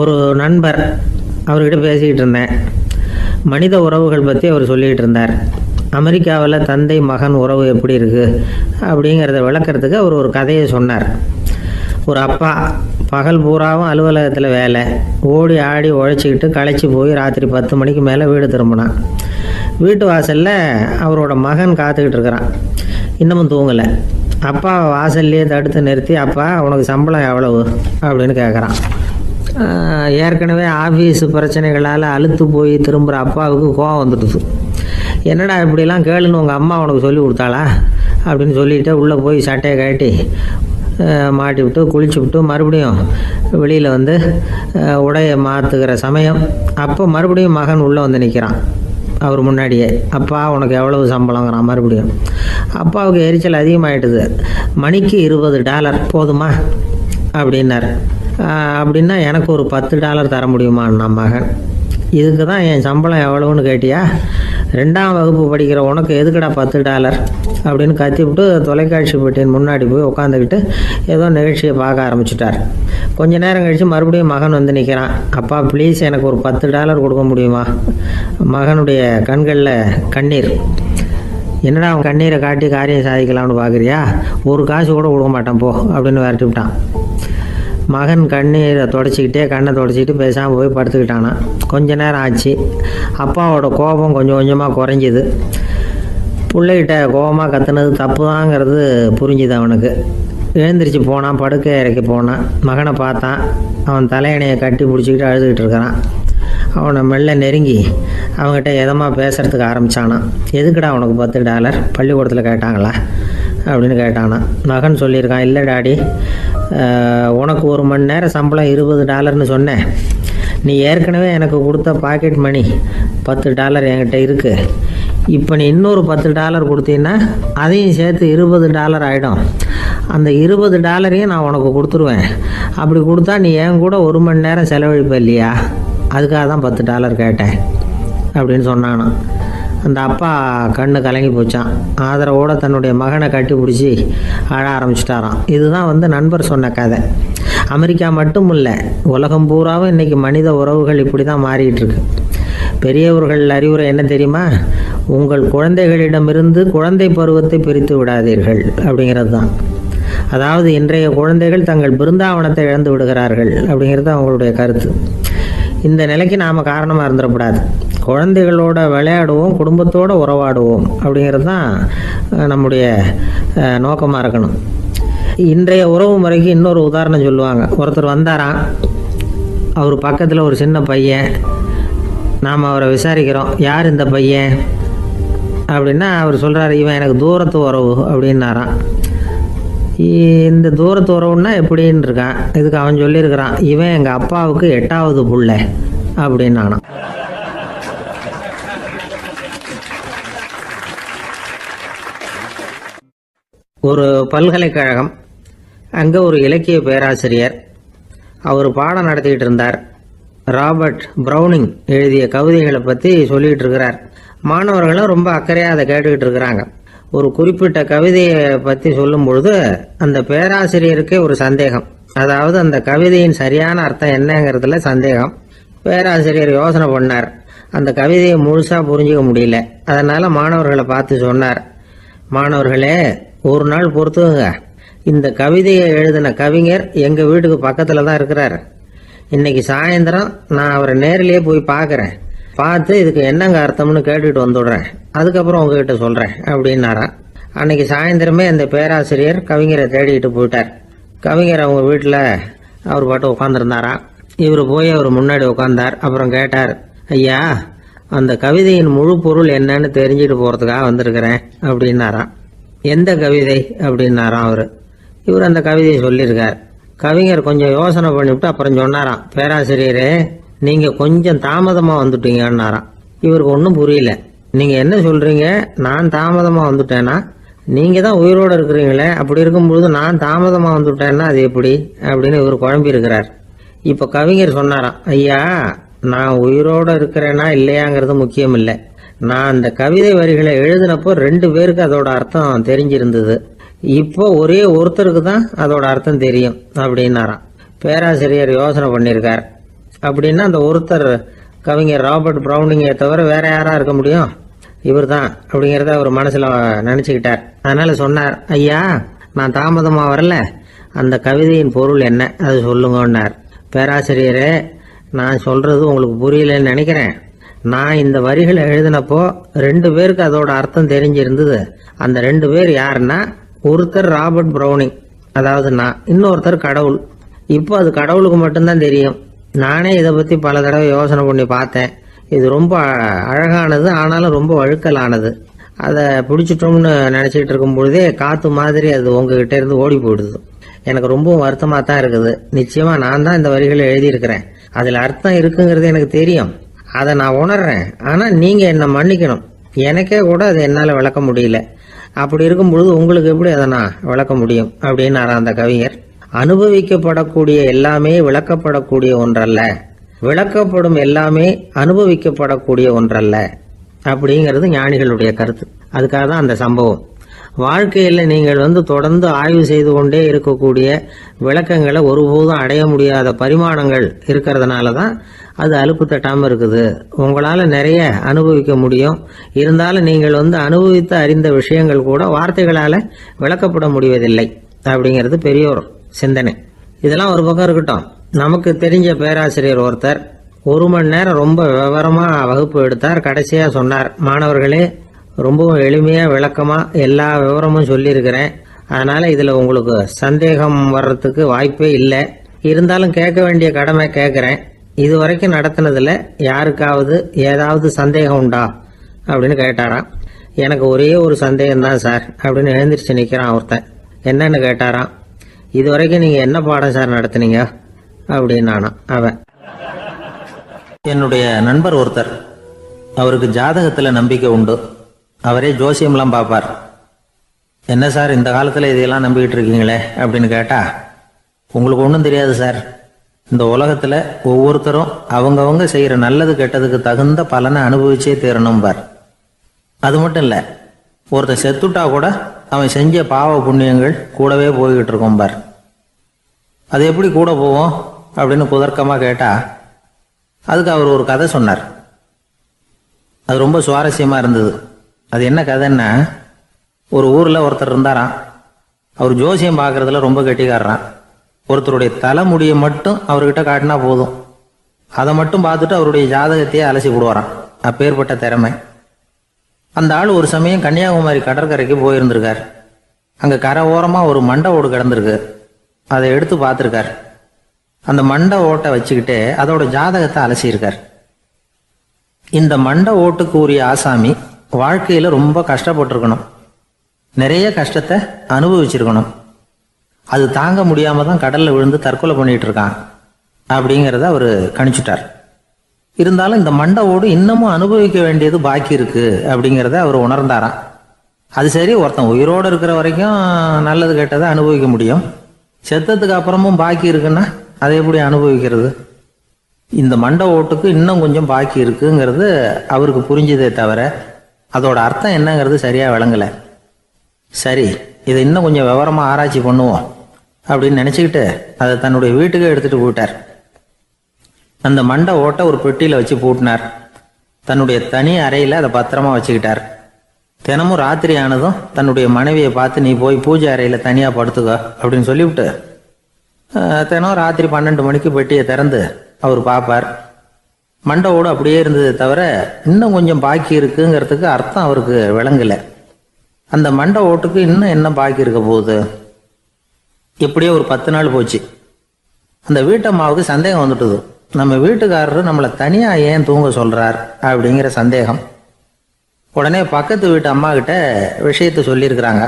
[SPEAKER 1] ஒரு நண்பர், அவர்கிட்ட பேசிக்கிட்டு இருந்தேன். மனித உறவுகள் பற்றி அவர் சொல்லிக்கிட்டு இருந்தார். அமெரிக்காவில் தந்தை மகன் உறவு எப்படி இருக்குது அப்படிங்கிறத விளக்கிறதுக்கு அவர் ஒரு கதையை சொன்னார். ஒரு அப்பா பகல் பூராவும் அலுவலகத்தில் வேலை, ஓடி ஆடி உழைச்சிக்கிட்டு களைச்சி போய் ராத்திரி 10 மணிக்கு மேலே வீடு திரும்பினான். வீட்டு வாசலில் அவரோட மகன் காத்துக்கிட்டு இருக்கிறான். இன்னமும் தூங்கலை. அப்பா வாசல்லையே தடுத்து நிறுத்தி, அப்பா உனக்கு சம்பளம் எவ்வளவு அப்படின்னு கேட்குறான். ஏற்கனவே ஆஃபீஸ் பிரச்சனைகளால் அழுத்து போய் திரும்புகிற அப்பாவுக்கு கோவம் வந்துடுது. என்னடா இப்படிலாம் கேளுன்னு உங்கள் அம்மா உனக்கு சொல்லி கொடுத்தாளா அப்படின்னு சொல்லிவிட்டு உள்ளே போய் சட்டையை கட்டி மாட்டி விட்டு குளிச்சு விட்டு மறுபடியும் வெளியில் உடையை மாற்றுகிற சமயம் அப்போ மறுபடியும் மகன் உள்ளே நிற்கிறான் அவர் முன்னாடியே. அப்பா உனக்கு எவ்வளவு சம்பளங்கிறான் மறுபடியும். அப்பாவுக்கு எரிச்சல் அதிகமாகிட்டுது. மணிக்கு $20 போதுமா அப்படின்னார். அப்படின்னா எனக்கு ஒரு $10 தர முடியுமான்னா மகன். இதுக்கு தான் என் சம்பளம் எவ்வளவுன்னு கேட்டியா? 2ஆம் வகுப்பு படிக்கிற உனக்கு எதுக்குடா $10 அப்படின்னு கத்திவிட்டு தொலைக்காட்சி பெட்டியின் முன்னாடி போய் உட்காந்துக்கிட்டு ஏதோ நிகழ்ச்சியை பார்க்க ஆரம்பிச்சிட்டார். கொஞ்ச நேரம் கழித்து மறுபடியும் மகன் நிற்கிறான். அப்பா ப்ளீஸ் எனக்கு ஒரு $10 கொடுக்க முடியுமா? மகனுடைய கண்களில் கண்ணீர். என்னடா அவன் கண்ணீரை காட்டி காரியம் சாதிக்கலாம்னு பார்க்குறியா? ஒரு காசு கூட கொடுக்க மாட்டான் போ அப்படின்னு விரட்டி விட்டான். மகன் கண்ணீரை தொடச்சிக்கிட்டே கண்ணை தொடச்சிக்கிட்டு பேசாமல் போய் படுத்துக்கிட்டானா. கொஞ்ச நேரம் ஆச்சு. அப்பாவோட கோபம் கொஞ்சம் கொஞ்சமாக குறைஞ்சிது. பிள்ளைகிட்ட கோபமாக கத்துனது தப்பு தாங்கிறது புரிஞ்சுது அவனுக்கு. எழுந்திரிச்சு போனான், படுக்கை இறக்கி போனான். மகனை பார்த்தான். அவன் தலையணையை கட்டி பிடிச்சிக்கிட்டு அழுதுகிட்டு இருக்கிறான். அவனை மெல்ல நெருங்கி அவங்ககிட்ட எதமாக பேசுகிறதுக்கு ஆரம்பித்தானான். எதுக்குடா உனக்கு $10 பள்ளிக்கூடத்தில் கேட்டாங்களா அப்படின்னு கேட்டானா. மகன் சொல்லியிருக்கான், இல்லை டாடி, உனக்கு 1 மணி நேரம் சம்பளம் $20ன்னு சொன்னேன். நீ ஏற்கனவே எனக்கு கொடுத்த பாக்கெட் மணி $10 என்கிட்ட இருக்குது. இப்போ நீ இன்னொரு $10 கொடுத்தீங்கன்னா அதையும் சேர்த்து $20 ஆகிடும். அந்த $20 நான் உனக்கு கொடுத்துருவேன். அப்படி கொடுத்தா நீ என் கூட 1 மணி நேரம் செலவழிப்ப இல்லையா? அதுக்காக தான் $10 கேட்டேன் அப்படின்னு சொன்னானான். அந்த அப்பா கண்ணு கலங்கி போச்சான். ஆதரவோடு தன்னுடைய மகனை கட்டி பிடிச்சி அழ ஆரம்பிச்சிட்டாராம். இதுதான் நண்பர் சொன்ன கதை. அமெரிக்கா மட்டும் இல்லை, உலகம் பூராவும் இன்றைக்கி மனித உறவுகள் இப்படி தான் மாறிட்டு இருக்கு. பெரியவர்கள் அறிவுரை என்ன தெரியுமா? உங்கள் குழந்தைகளிடமிருந்து குழந்தை பருவத்தை பிரித்து விடாதீர்கள் அப்படிங்கிறது தான். அதாவது இன்றைய குழந்தைகள் தங்கள் பிருந்தாவனத்தை இழந்து விடுகிறார்கள் அப்படிங்கிறது அவங்களுடைய கருத்து. இந்த நிலைக்கு நாம் காரணமாக இருந்துடக்கூடாது. குழந்தைகளோட விளையாடுவோம், குடும்பத்தோடு உறவாடுவோம் அப்படிங்கிறது தான் நம்முடைய நோக்கமாக இருக்கணும். இன்றைய உறவு முறைக்கு இன்னொரு உதாரணம் சொல்லுவாங்க. ஒருத்தர் வந்தாராம். அவர் பக்கத்தில் ஒரு சின்ன பையன் நாம் அவரை விசாரிக்கிறோம், யார் இந்த பையன் அப்படின்னா அவர் சொல்கிறார், இவன் எனக்கு தூரத்து உறவு அப்படின்னாரான். இந்த தூரத்து உறவுன்னா எப்படின்னு இருக்கான். இதுக்கு அவன் சொல்லியிருக்கிறான், இவன் எங்கள் அப்பாவுக்கு 8வது புள்ள அப்படின்னானான். ஒரு பல்கலைக்கழகம், அங்கே ஒரு இலக்கிய பேராசிரியர், அவர் பாடம் நடத்திக்கிட்டு இருந்தார். ராபர்ட் ப்ரௌனிங் எழுதிய கவிதைகளை பற்றி சொல்லிகிட்டு இருக்கிறார். மாணவர்களும் ரொம்ப அக்கறையாக அதை கேட்டுக்கிட்டு இருக்கிறாங்க. ஒரு குறிப்பிட்ட கவிதையை பற்றி சொல்லும் பொழுது அந்த பேராசிரியருக்கே ஒரு சந்தேகம். அதாவது அந்த கவிதையின் சரியான அர்த்தம் என்னங்கிறதுல சந்தேகம். பேராசிரியர் யோசனை பண்ணார். அந்த கவிதையை முழுசாக புரிஞ்சிக்க முடியல. அதனால் மாணவர்களை பார்த்து சொன்னார், மாணவர்களே, ஒரு நாள் பொறுத்துங்க, இந்த கவிதையை எழுதின கவிஞர் எங்கள் வீட்டுக்கு பக்கத்தில் தான் இருக்கிறார். இன்னைக்கு சாயந்தரம் நான் அவரை நேரிலேயே போய் பார்க்குறேன். பார்த்து இதுக்கு என்னங்க அர்த்தம்னு கேட்டுட்டு வந்துடுறேன். அதுக்கப்புறம் உங்ககிட்ட சொல்கிறேன் அப்படின்னாராம். அன்னைக்கு சாயந்தரமே அந்த பேராசிரியர் கவிஞரை தேடிக்கிட்டு போயிட்டார். கவிஞர் அவங்க வீட்டில் அவர் பாட்டு உட்காந்துருந்தாராம். இவர் போய் அவர் முன்னாடி உட்காந்தார். அப்புறம் கேட்டார், ஐயா, அந்த கவிதையின் முழு பொருள் என்னன்னு தெரிஞ்சுட்டு போகிறதுக்காக வந்திருக்கிறேன் அப்படின்னாராம். எந்த கவிதை அப்படின்னாராம் அவர். இவர் அந்த கவிதையை சொல்லியிருக்கார். கவிஞர் கொஞ்சம் யோசனை பண்ணிவிட்டு அப்புறம் சொன்னாராம், பேராசிரியரே, நீங்கள் கொஞ்சம் தாமதமாக வந்துட்டீங்கன்னாராம். இவருக்கு ஒன்றும் புரியல. நீங்கள் என்ன சொல்கிறீங்க? நான் தாமதமாக வந்துட்டேன்னா? நீங்கள் தான் உயிரோடு இருக்கிறீங்களே, அப்படி இருக்கும்பொழுது நான் தாமதமாக வந்துட்டேன்னா அது எப்படி அப்படின்னு இவர் குழம்பி இருக்கிறார். இப்போ கவிஞர் சொன்னாராம், ஐயா, நான் உயிரோடு இருக்கிறேன்னா இல்லையாங்கிறது முக்கியம் இல்லை. நான் அந்த கவிதை வரிகளை எழுதினப்போ 2 பேருக்கு அதோட அர்த்தம் தெரிஞ்சிருந்தது. இப்போ ஒரே ஒருத்தருக்கு தான் அதோட அர்த்தம் தெரியும் அப்படின்னாராம். பேராசிரியர் யோசனை பண்ணியிருக்கார். அப்படின்னா அந்த ஒருத்தர் கவிஞர் ராபர்ட் ப்ரௌனிங்கை தவிர வேற யாரா இருக்க முடியும்? இவர் தான் அப்படிங்கிறத அவர் மனசில் நினச்சிக்கிட்டார். அதனால சொன்னார், ஐயா, நான் தாமதமாக வரல, அந்த கவிதையின் பொருள் என்ன அது சொல்லுங்கன்னார். பேராசிரியரே, நான் சொல்றது உங்களுக்கு புரியலன்னு நினைக்கிறேன். நான் இந்த வரிகளை எழுதினப்போ 2 பேருக்கு அதோட அர்த்தம் தெரிஞ்சிருந்தது. அந்த 2 பேர் யாருன்னா, ஒருத்தர் ராபர்ட் ப்ரௌனிங், அதாவது நான், இன்னொருத்தர் கடவுள். இப்போ அது கடவுளுக்கு மட்டும்தான் தெரியும். நானே இதை பற்றி பல தடவை யோசனை பண்ணி பார்த்தேன். இது ரொம்ப அழகானது, ஆனாலும் ரொம்ப வழுக்கலானது. அதை பிடிச்சிட்டோம்னு நினச்சிக்கிட்டு இருக்கும் பொழுதே காற்று மாதிரி அது உங்ககிட்ட இருந்து ஓடி போயிடுது. எனக்கு ரொம்பவும் வருத்தமாக தான் இருக்குது. நிச்சயமாக நான் தான் இந்த வரிகளை எழுதியிருக்கிறேன். அதில் அர்த்தம் இருக்குங்கிறது எனக்கு தெரியும். அதை நான் உணர்றேன். ஆனால் நீங்கள் என்னை மன்னிக்கணும். எனக்கே கூட அதை என்னால் விளக்க முடியல. அப்படி இருக்கும் பொழுது உங்களுக்கு எப்படி அதை நான் விளக்க முடியும் அப்படின்னாரா அந்த கவிஞர். அனுபவிக்கப்படக்கூடிய எல்லாமே விளக்கப்படக்கூடிய ஒன்றல்ல, விளக்கப்படும் எல்லாமே அனுபவிக்கப்படக்கூடிய ஒன்றல்ல அப்படிங்கிறது ஞானிகளுடைய கருத்து. அதுக்காக தான் அந்த சம்பவம். வாழ்க்கையில் நீங்கள் தொடர்ந்து ஆய்வு செய்து கொண்டே இருக்கக்கூடிய விளக்கங்களை ஒருபோதும் அடைய முடியாத பரிமாணங்கள் இருக்கிறதுனால தான் அது அலுப்பு தட்டாமல் இருக்குது. உங்களால் நிறைய அனுபவிக்க முடியும். இருந்தாலும் நீங்கள் அனுபவித்து அறிந்த விஷயங்கள் கூட வார்த்தைகளால் விளக்கப்பட முடிவதில்லை அப்படிங்கிறது பெரியோர் சிந்தனை. இதெல்லாம் ஒரு பக்கம் இருக்கட்டும். நமக்கு தெரிஞ்ச பேராசிரியர் ஒருத்தர் 1 மணி நேரம் ரொம்ப விவரமாக வகுப்பு எடுத்தார். கடைசியாக சொன்னார், மாணவர்களே, ரொம்பவும் எளிமையாக விளக்கமாக எல்லா விவரமும் சொல்லியிருக்கிறேன். அதனால் இதில் உங்களுக்கு சந்தேகம் வர்றதுக்கு வாய்ப்பே இல்லை. இருந்தாலும் கேட்க வேண்டிய கடமை கேட்குறேன். இது வரைக்கும் நடத்தினதில் யாருக்காவது ஏதாவது சந்தேகம் உண்டா அப்படின்னு கேட்டாராம். எனக்கு ஒரே ஒரு சந்தேகம்தான் சார் அப்படின்னு எழுந்திரிச்சு நிற்கிறான் ஒருத்தன். என்னன்னு கேட்டாராம். இது வரைக்கும் நீங்கள் என்ன பாடம் சார் நடத்துனீங்க அப்படின்னானா அவன். என்னுடைய நண்பர் ஒருத்தர், அவருக்கு ஜாதகத்தில் நம்பிக்கை உண்டு. அவரே ஜோசியம்லாம் பார்ப்பார். என்ன சார் இந்த காலத்தில் இதையெல்லாம் நம்பிக்கிட்டு இருக்கீங்களே அப்படின்னு கேட்டா, உங்களுக்கு ஒன்றும் தெரியாது சார். இந்த உலகத்தில் ஒவ்வொருத்தரும் அவங்கவங்க செய்கிற நல்லது கெட்டதுக்கு தகுந்த பலனை அனுபவிச்சே தீரணும் பார். அது மட்டும் இல்லை, ஒருத்தன் செத்துட்டா கூட அவன் செஞ்ச பாவ புண்ணியங்கள் கூடவே போய்கிட்டு இருக்கோம் பார். அது எப்படி கூட போவோம் அப்படின்னு குதர்க்கமாக கேட்டா, அதுக்கு அவர் ஒரு கதை சொன்னார். அது ரொம்ப சுவாரஸ்யமாக இருந்தது. அது என்ன கதைன்னா, ஒரு ஊரில் ஒருத்தர் இருந்தாராம். அவர் ஜோசியம் பார்க்குறதுல ரொம்ப கெட்டிக்காரரான். ஒருத்தருடைய தலைமுடியை மட்டும் அவர்கிட்ட காட்டினா போதும், அதை மட்டும் பார்த்துட்டு அவருடைய ஜாதகத்தையே அலசி விடுவாராம். அப்பேற்பட்ட திறமை. அந்த ஆள் ஒரு சமயம் கன்னியாகுமரி கடற்கரைக்கு போயிருந்திருக்கார். அங்கே கரை ஓரமாக ஒரு மண்டை ஓடு கிடந்திருக்கு. அதை எடுத்து பார்த்துருக்கார். அந்த மண்டை ஓட்டை வச்சுக்கிட்டு அதோட ஜாதகத்தை அலசியிருக்கார். இந்த மண்டை ஓட்டுக்கு உரிய ஆசாமி வாழ்க்கையில் ரொம்ப கஷ்டப்பட்டிருக்கணும், நிறைய கஷ்டத்தை அனுபவிச்சிருக்கணும். அது தாங்க முடியாம தான் கடல்ல விழுந்து தற்கொலை பண்ணிட்டு இருக்கான் அப்படிங்கிறத அவர் கணிச்சுட்டார். இருந்தாலும் இந்த மண்டை ஓடு இன்னமும் அனுபவிக்க வேண்டியது பாக்கி இருக்கு அப்படிங்கிறத அவர் உணர்ந்தாராம். அது சரி, ஒருத்தன் உயிரோடு இருக்கிற வரைக்கும் நல்லது கெட்டதை அனுபவிக்க முடியும், செத்ததுக்கு அப்புறமும் பாக்கி இருக்குன்னா அதை எப்படி அனுபவிக்கிறது? இந்த மண்டை ஓட்டுக்கு இன்னும் கொஞ்சம் பாக்கி இருக்குங்கிறது அவருக்கு புரிஞ்சதே தவிர அதோட அர்த்தம் என்னங்கிறது சரியா விளங்கலை. சரி, இதை இன்னும் கொஞ்சம் விவரமா ஆராய்ச்சி பண்ணுவோம் அப்படின்னு நினைச்சுக்கிட்டு அதை தன்னுடைய வீட்டுக்கு எடுத்துட்டு போயிட்டார். அந்த மண்டை ஓட்டை ஒரு பெட்டியில வச்சு பூட்டினார். தன்னுடைய தனி அறையில அதை பத்திரமா வச்சுக்கிட்டார். தினமும் ராத்திரி ஆனதும் தன்னுடைய மனைவியை பார்த்து, நீ போய் பூஜை அறையில தனியா படுத்துக்க அப்படின்னு சொல்லிவிட்டு தினம் ராத்திரி 12 மணிக்கு பெட்டியை திறந்து அவர் பார்ப்பார். மண்டை ஓடு அப்படியே இருந்தது தவிர இன்னும் கொஞ்சம் பாக்கி இருக்குங்கிறதுக்கு அர்த்தம் அவருக்கு விளங்கலை. அந்த மண்டை ஓட்டுக்கு இன்னும் என்ன பாக்கி இருக்க போகுது? எப்படியோ ஒரு 10 நாள் போச்சு. அந்த வீட்டம்மாவுக்கு சந்தேகம் வந்துட்டுது. நம்ம வீட்டுக்காரரு நம்மளை தனியா ஏன் தூங்க சொல்றார் அப்படிங்கிற சந்தேகம். உடனே பக்கத்து வீட்டு அம்மா கிட்ட விஷயத்த சொல்லியிருக்கிறாங்க.